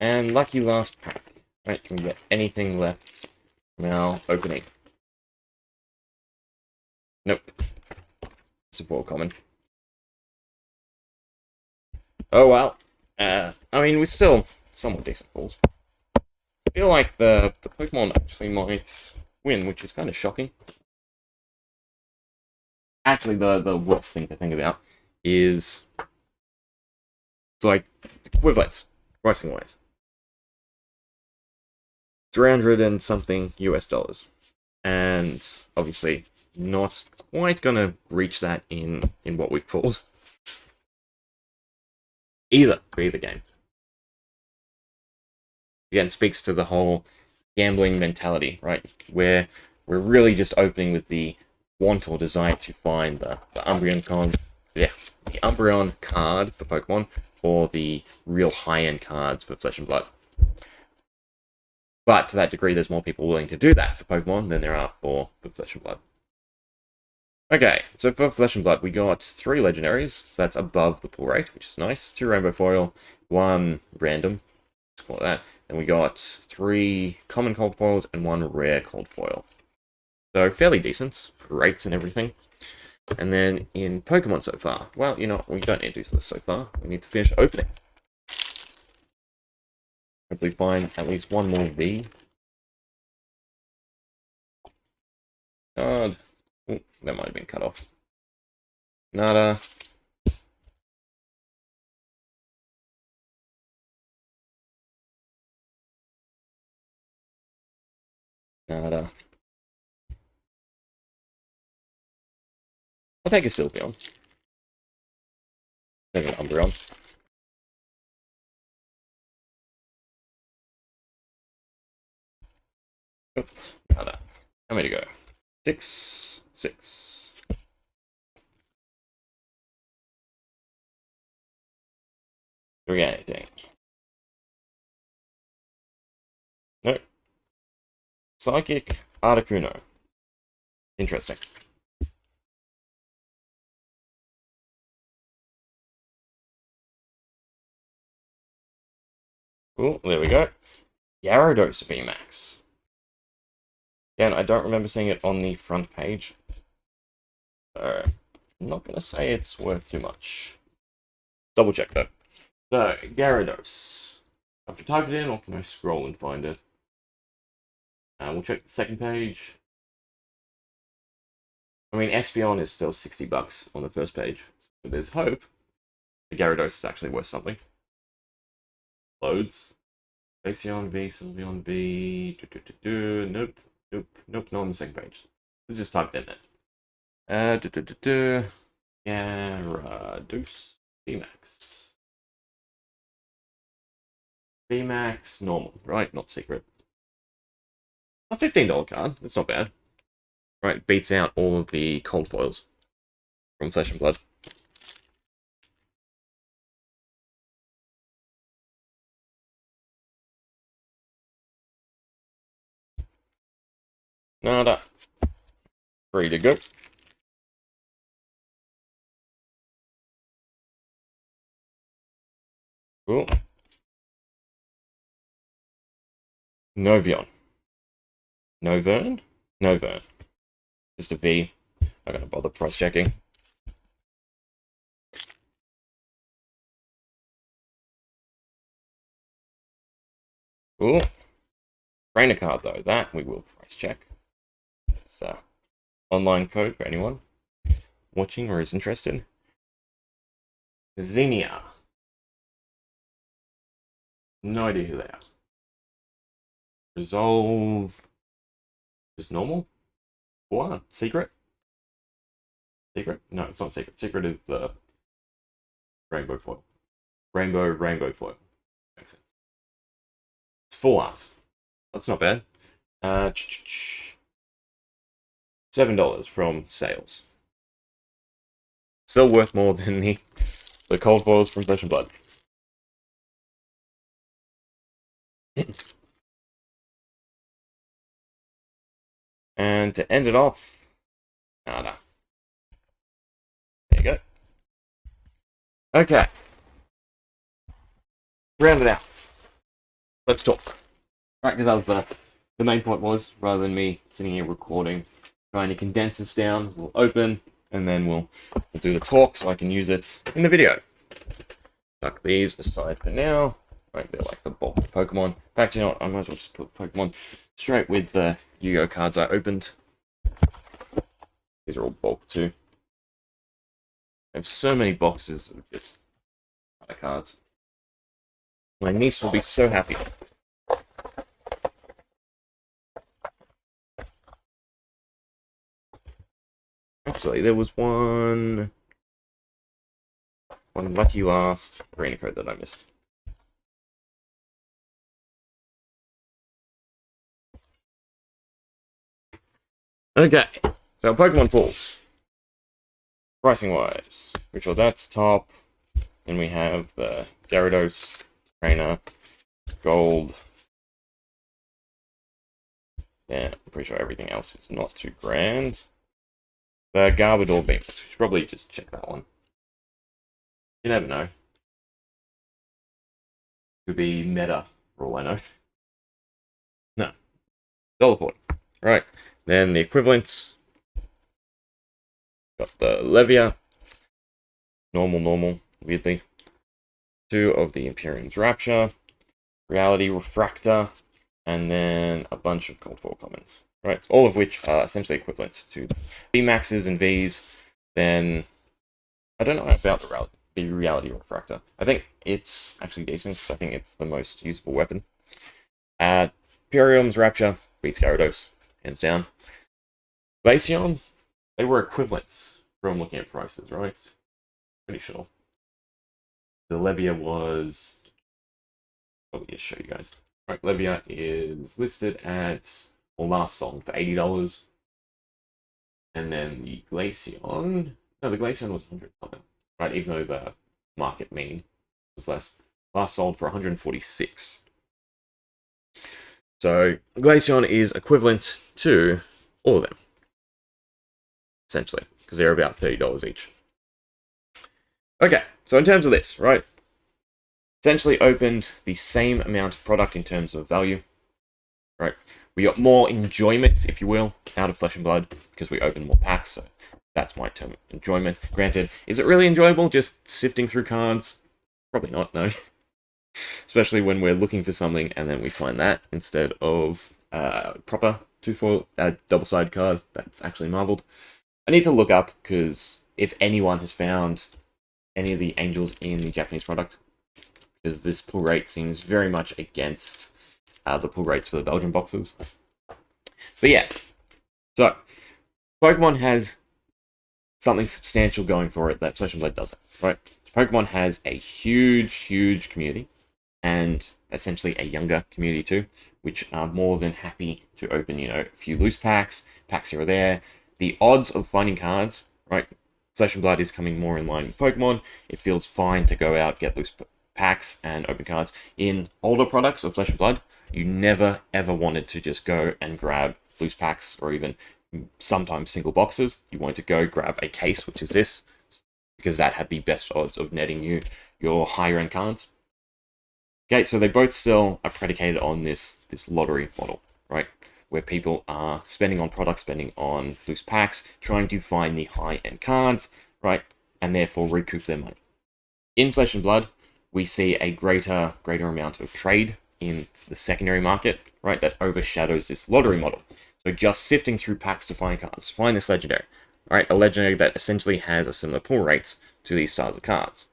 And lucky last pack. Right, can we get anything left from our opening? Nope. Support common. Oh well. I mean, we're still somewhat decent pulls. feel like the Pokemon actually might win, which is kind of shocking. Actually, the worst thing to think about is it's like equivalent pricing wise. 300 and something US dollars. And obviously not quite gonna reach that in what we've pulled. Either for either game. Again, speaks to the whole gambling mentality, right? Where we're really just opening with the want or desire to find the Umbreon the Umbreon card for Pokemon, or the real high-end cards for Flesh and Blood. But to that degree, there's more people willing to do that for Pokemon than there are for Flesh and Blood. Okay, so for Flesh and Blood, we got 3 legendaries, so that's above the pull rate, which is nice. 2 rainbow foil, 1 random, let's call it that. Then we got 3 common cold foils and 1 rare cold foil. So fairly decent for rates and everything. And then in Pokemon so far, well, you know, we don't need to do this so far. We need to finish opening. Hopefully find at least 1 more V. God. Ooh, that might have been cut off. Nada. Nada. I'll take a Sylveon. There's an Umbreon. Oh, nada. How many to go? 6. 6. Do we get anything? Nope. Psychic Articuno. Interesting. Oh, there we go. Gyarados VMAX. Again, I don't remember seeing it on the front page. So, I'm not going to say it's worth too much. Double check though. So, Gyarados. I have to type it in, or can I scroll and find it? We'll check the second page. I mean, Espeon is still $60 on the first page. So there's hope. The Gyarados is actually worth something. Loads. Vacion V, Sylveon V. Nope. Nope. Not on the second page. Let's just type that in. Gyarados. VMAX. VMAX normal, right? Not secret. A $15 card. That's not bad. Right, beats out all of the cold foils from Flesh and Blood. Nada. Ready to go. Cool. Novion. Novern? Novern. Just a V. Not gonna bother price checking. Cool. Trainer card though, that we will price check. It's online code for anyone watching or is interested. Xenia. No idea who they are. Resolve. Just normal? What? Secret? Secret? No, it's not secret. Secret is the rainbow foil. Rainbow foil. Makes sense. It's full art. That's not bad. $7 from sales. Still worth more than the cold foils from Flesh and Blood. And to end it off, nada. There you go. Okay. Round it out. Let's talk. Right, because that was the main point was, rather than me sitting here recording, trying to condense this down, we'll open, and then we'll do the talk so I can use it in the video. Tuck these aside for now. Right, they're like the bulk of Pokemon. In fact, you know what? I might as well just put Pokemon straight with the Yu-Gi-Oh cards I opened. These are all bulk too. I have so many boxes of just other cards. My niece will be so happy. Actually, there was one lucky last arena code that I missed. Okay, so Pokemon pools. Pricing wise, which sure that's top. Then we have the Gyarados, Trainer, Gold. Yeah, I'm pretty sure everything else is not too grand. The Garbodor Beam, we should probably just check that one. You never know. Could be meta, for all I know. No. Teleport. Right. Then the equivalents. Got the Levia. Normal, weirdly. 2 of the Imperium's Rapture. Reality Refractor. And then a bunch of Cold 4 commons. Right. All of which are essentially equivalents to V Maxes and Vs. Then I don't know about the Reality Refractor. I think it's actually decent. I think it's the most usable weapon. Imperium's Rapture beats Gyarados, hands down. Glaceon, they were equivalents from looking at prices, right? Pretty sure. The Levia was... I'll just show you guys. Right, Levia is listed at, or last sold for $80. And then the Glaceon... No, the Glaceon was 100 something. Right, even though the market mean was less. Last sold for 146. So, Glaceon is equivalent to all of them. Essentially, because they're about $30 each. Okay, so in terms of this, right? Essentially opened the same amount of product in terms of value. Right? We got more enjoyment, if you will, out of Flesh and Blood, because we opened more packs, so that's my term, enjoyment. Granted, is it really enjoyable just sifting through cards? Probably not, no. Especially when we're looking for something and then we find that instead of proper 2-4 double-sided card that's actually marveled. I need to look up, because if anyone has found any of the angels in the Japanese product, because this pull rate seems very much against the pull rates for the Belgian boxes. But yeah, so Pokemon has something substantial going for it that Flesh and Blood doesn't, right? Pokemon has a huge community, and essentially a younger community too, which are more than happy to open, you know, a few loose packs here or there. The odds of finding cards, right? Flesh and Blood is coming more in line with Pokemon. It feels fine to go out, get loose packs, and open cards. In older products of Flesh and Blood, you never ever wanted to just go and grab loose packs or even sometimes single boxes. You wanted to go grab a case, which is this, because that had the best odds of netting you your higher end cards. Okay, so they both still are predicated on this lottery model, right? Where people are spending on products, spending on loose packs, trying to find the high-end cards, right? And therefore recoup their money. In Flesh and Blood, we see a greater amount of trade in the secondary market, right? That overshadows this lottery model. So just sifting through packs to find cards, to find this legendary, right? A legendary that essentially has a similar pull rates to these styles of cards,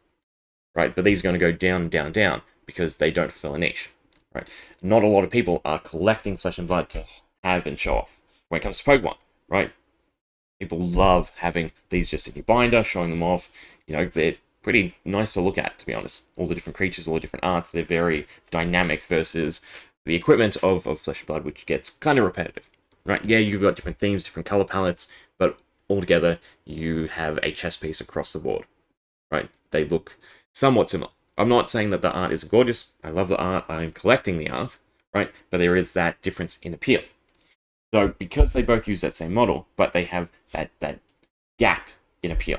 right? But these are going to go down, because they don't fill a niche, right? Not a lot of people are collecting Flesh and Blood to have and show off. When it comes to Pokemon, right? People love having these just in your binder, showing them off. You know, they're pretty nice to look at, to be honest. All the different creatures, all the different arts, they're very dynamic versus the equipment of Flesh and Blood, which gets kind of repetitive, right? Yeah, you've got different themes, different color palettes, but altogether, you have a chess piece across the board, right? They look somewhat similar. I'm not saying that the art isn't gorgeous. I love the art. I'm collecting the art, right? But there is that difference in appeal. So because they both use that same model, but they have that gap in appeal,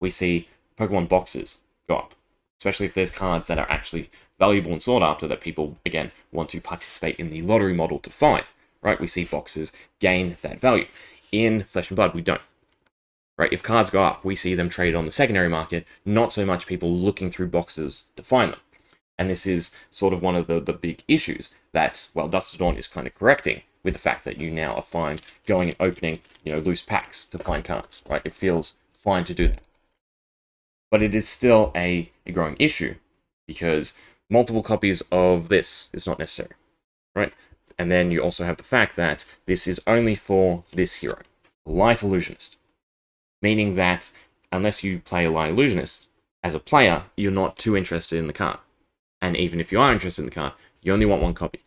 we see Pokemon boxes go up, especially if there's cards that are actually valuable and sought after that people, again, want to participate in the lottery model to find, right? We see boxes gain that value. In Flesh and Blood, we don't. Right, if cards go up, we see them traded on the secondary market, not so much people looking through boxes to find them. And this is sort of one of the big issues that, well, Dusk to Dawn is kind of correcting with the fact that you now are fine going and opening, loose packs to find cards, right? It feels fine to do that. But it is still a growing issue because multiple copies of this is not necessary, right? And then you also have the fact that this is only for this hero, Light Illusionist, meaning that unless you play a Light Illusionist, as a player, you're not too interested in the card. And even if you are interested in the card, you only want one copy.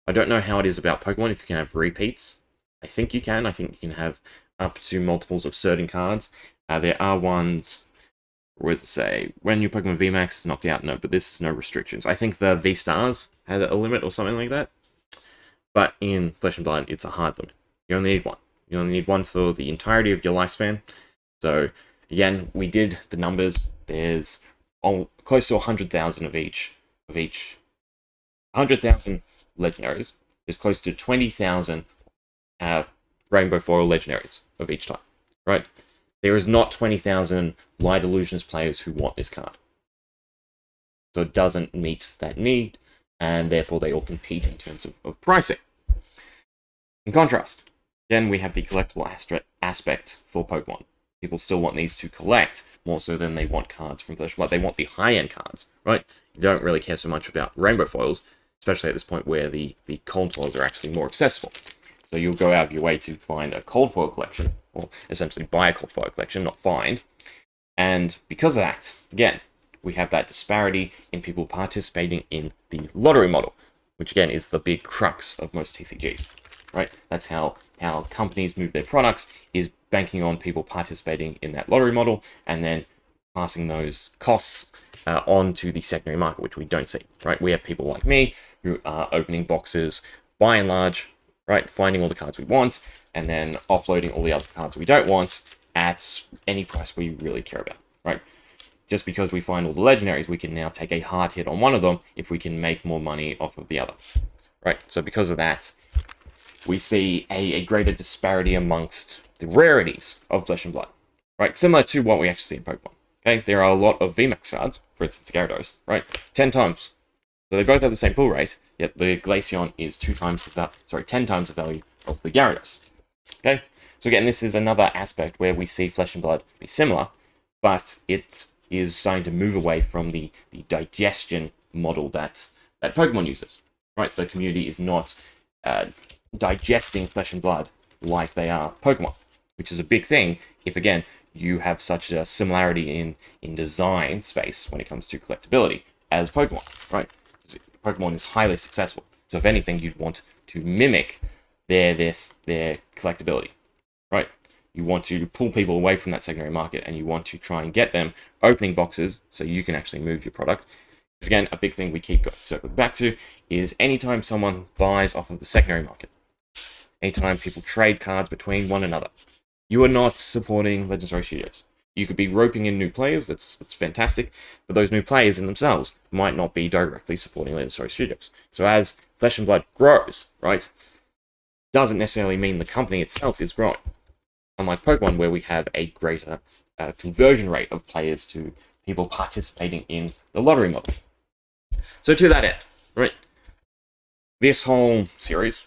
I don't know how it is about Pokemon if you can have repeats. I think you can. I think you can have up to multiples of certain cards. There are ones, what does it say? When your Pokemon VMAX is knocked out, no, but this is no restrictions. I think the V-Stars had a limit or something like that. But in Flesh and Blood, it's a hard limit. You only need one. You only need one for the entirety of your lifespan. So, again, we did the numbers. There's close to 100,000 of each. 100,000 legendaries. There's close to 20,000 Rainbow Foil legendaries of each type, right? There is not 20,000 Light Illusionist players who want this card. So it doesn't meet that need, and therefore they all compete in terms of pricing. In contrast, again, we have the collectible aspect for Pokemon. People still want these to collect more so than they want cards from Flesh and Blood. They want the high-end cards, right? You don't really care so much about Rainbow Foils, especially at this point where the cold foils are actually more accessible. So you'll go out of your way to find a cold foil collection, or essentially buy a cold foil collection, not find. And because of that, again, we have that disparity in people participating in the lottery model, which again is the big crux of most TCGs, right? That's how companies move their products, is banking on people participating in that lottery model and then passing those costs on to the secondary market, which we don't see, right? We have people like me who are opening boxes by and large, right? Finding all the cards we want and then offloading all the other cards we don't want at any price we really care about, right? Just because we find all the legendaries, we can now take a hard hit on one of them if we can make more money off of the other, right? So because of that, we see a greater disparity amongst the rarities of Flesh and Blood, right? Similar to what we actually see in Pokemon, okay? There are a lot of VMAX cards, for instance, Gyarados, right? 10 times. So they both have the same pull rate, yet the Glaceon is 10 times the value of the Gyarados, okay? So again, this is another aspect where we see Flesh and Blood be similar, but it is starting to move away from the digestion model that Pokemon uses, right? The community is not digesting Flesh and Blood like they are Pokemon, which is a big thing if, again, you have such a similarity in design space when it comes to collectability as Pokemon, right? Pokemon is highly successful, so if anything, you'd want to mimic their collectability, right? You want to pull people away from that secondary market, and you want to try and get them opening boxes so you can actually move your product. Because again, a big thing we keep circling back to is anytime someone buys off of the secondary market, anytime people trade cards between one another, you are not supporting Legend Story Studios. You could be roping in new players, that's fantastic, but those new players in themselves might not be directly supporting Legend Story Studios. So as Flesh and Blood grows, right, doesn't necessarily mean the company itself is growing. Unlike Pokemon, where we have a greater conversion rate of players to people participating in the lottery model. So to that end, right, this whole series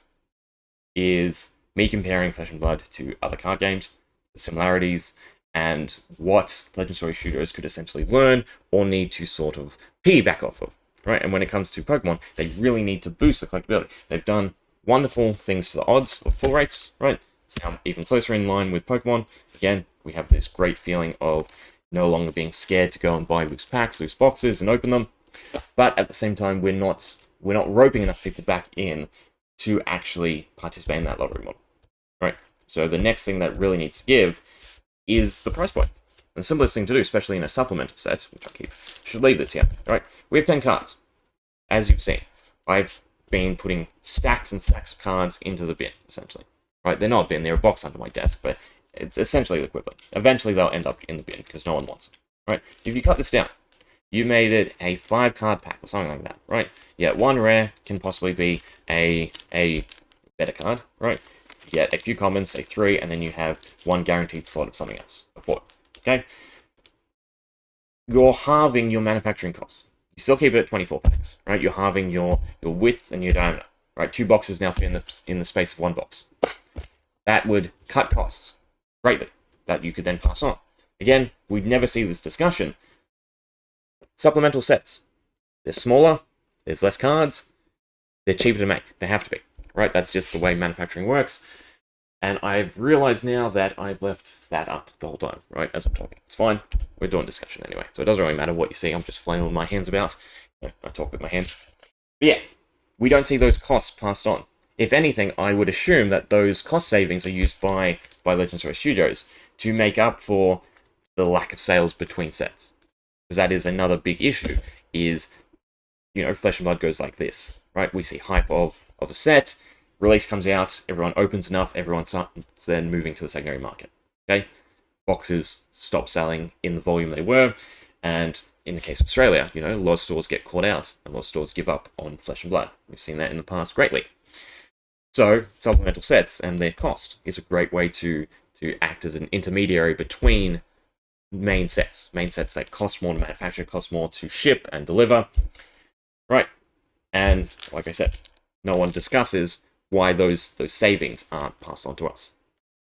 is me comparing Flesh and Blood to other card games, the similarities, and what Legend Story Studios could essentially learn or need to sort of piggyback off of, right? And when it comes to Pokemon, they really need to boost the collectability. They've done wonderful things to the odds of pull rates, right? It's now even closer in line with Pokemon. Again, we have this great feeling of no longer being scared to go and buy loose packs, loose boxes, and open them. But at the same time, we're not roping enough people back in to actually participate in that lottery model, right? So the next thing that really needs to give is the price point. And the simplest thing to do, especially in a supplemental set, which should leave this here, right? We have 10 cards. As you've seen, I've been putting stacks and stacks of cards into the bin, essentially. Right? They're not a bin, they're a box under my desk, but it's essentially the equivalent. Eventually they'll end up in the bin because no one wants it, right? If you cut this down, you made it a 5-card pack or something like that, right? Yeah, one rare can possibly be a better card, right? You get a few commons, say 3, and then you have 1 guaranteed slot of something else, a 4, okay? You're halving your manufacturing costs. You still keep it at 24 packs, right? You're halving your width and your diameter, right? 2 boxes now in the space of 1 box. That would cut costs greatly that you could then pass on. Again, we'd never see this discussion. Supplemental sets. They're smaller, there's less cards, they're cheaper to make. They have to be, right? That's just the way manufacturing works. And I've realized now that I've left that up the whole time, right, as I'm talking. It's fine. We're doing discussion anyway. So it doesn't really matter what you see. I'm just flailing my hands about. I talk with my hands. But yeah, we don't see those costs passed on. If anything, I would assume that those cost savings are used by Legendary Studios to make up for the lack of sales between sets. Because that is another big issue, is, Flesh and Blood goes like this, right? We see hype of a set, release comes out, everyone opens enough, everyone starts then moving to the secondary market, okay? Boxes stop selling in the volume they were, and in the case of Australia, a lot of stores get caught out, and a lot of stores give up on Flesh and Blood. We've seen that in the past greatly. So, supplemental sets and their cost is a great way to act as an intermediary between main sets that cost more to manufacture, cost more to ship and deliver, right? And like I said, no one discusses why those savings aren't passed on to us,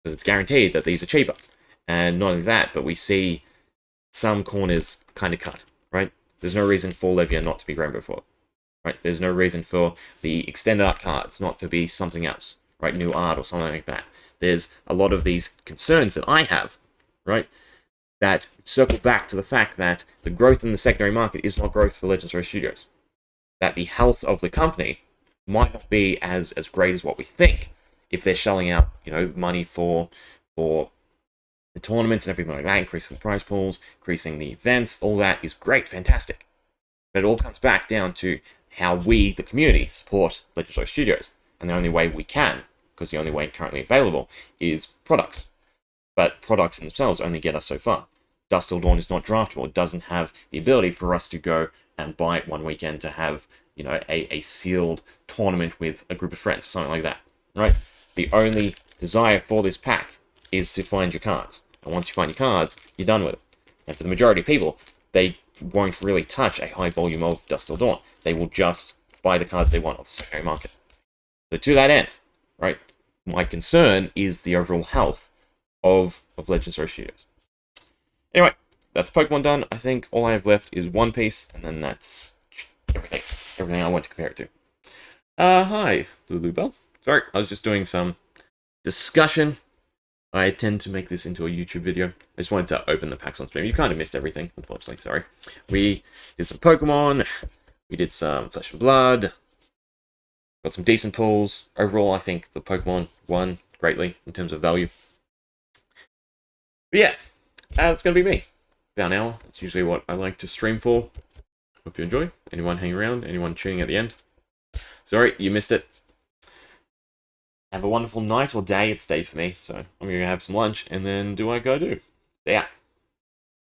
because it's guaranteed that these are cheaper. And not only that, but we see some corners kind of cut, right? There's no reason for Levia not to be Rainbow Forward, right? There's no reason for the extended art cards not to be something else, right? New art or something like that. There's a lot of these concerns that I have, right, that circle back to the fact that the growth in the secondary market is not growth for Legendary Studios. That the health of the company might not be as great as what we think if they're shelling out, money for the tournaments and everything like that, increasing the prize pools, increasing the events. All that is great, fantastic. But it all comes back down to how we, the community, support Legendary Studios. And the only way we can, because the only way currently available, is products. But products in themselves only get us so far. Dusk Till Dawn is not draftable. It doesn't have the ability for us to go and buy it one weekend to have, a sealed tournament with a group of friends or something like that, right? The only desire for this pack is to find your cards. And once you find your cards, you're done with it. And for the majority of people, they won't really touch a high volume of Dusk Till Dawn. They will just buy the cards they want off the secondary market. So to that end, right, my concern is the overall health of Legendary Studios. Anyway, that's Pokemon done. I think all I have left is One Piece, and then that's everything I want to compare it to. Hi, Lulu Bell. Sorry, I was just doing some discussion. I tend to make this into a YouTube video. I just wanted to open the packs on stream. You kind of missed everything, unfortunately, sorry. We did some Pokemon, we did some Flesh and Blood, got some decent pulls. Overall, I think the Pokemon won greatly in terms of value. But yeah, that's going to be me. About an hour. That's usually what I like to stream for. Hope you enjoy. Anyone hanging around? Anyone tuning at the end? Sorry, you missed it. Have a wonderful night or day. It's day for me, so I'm going to have some lunch, and then do what I gotta do. Yeah.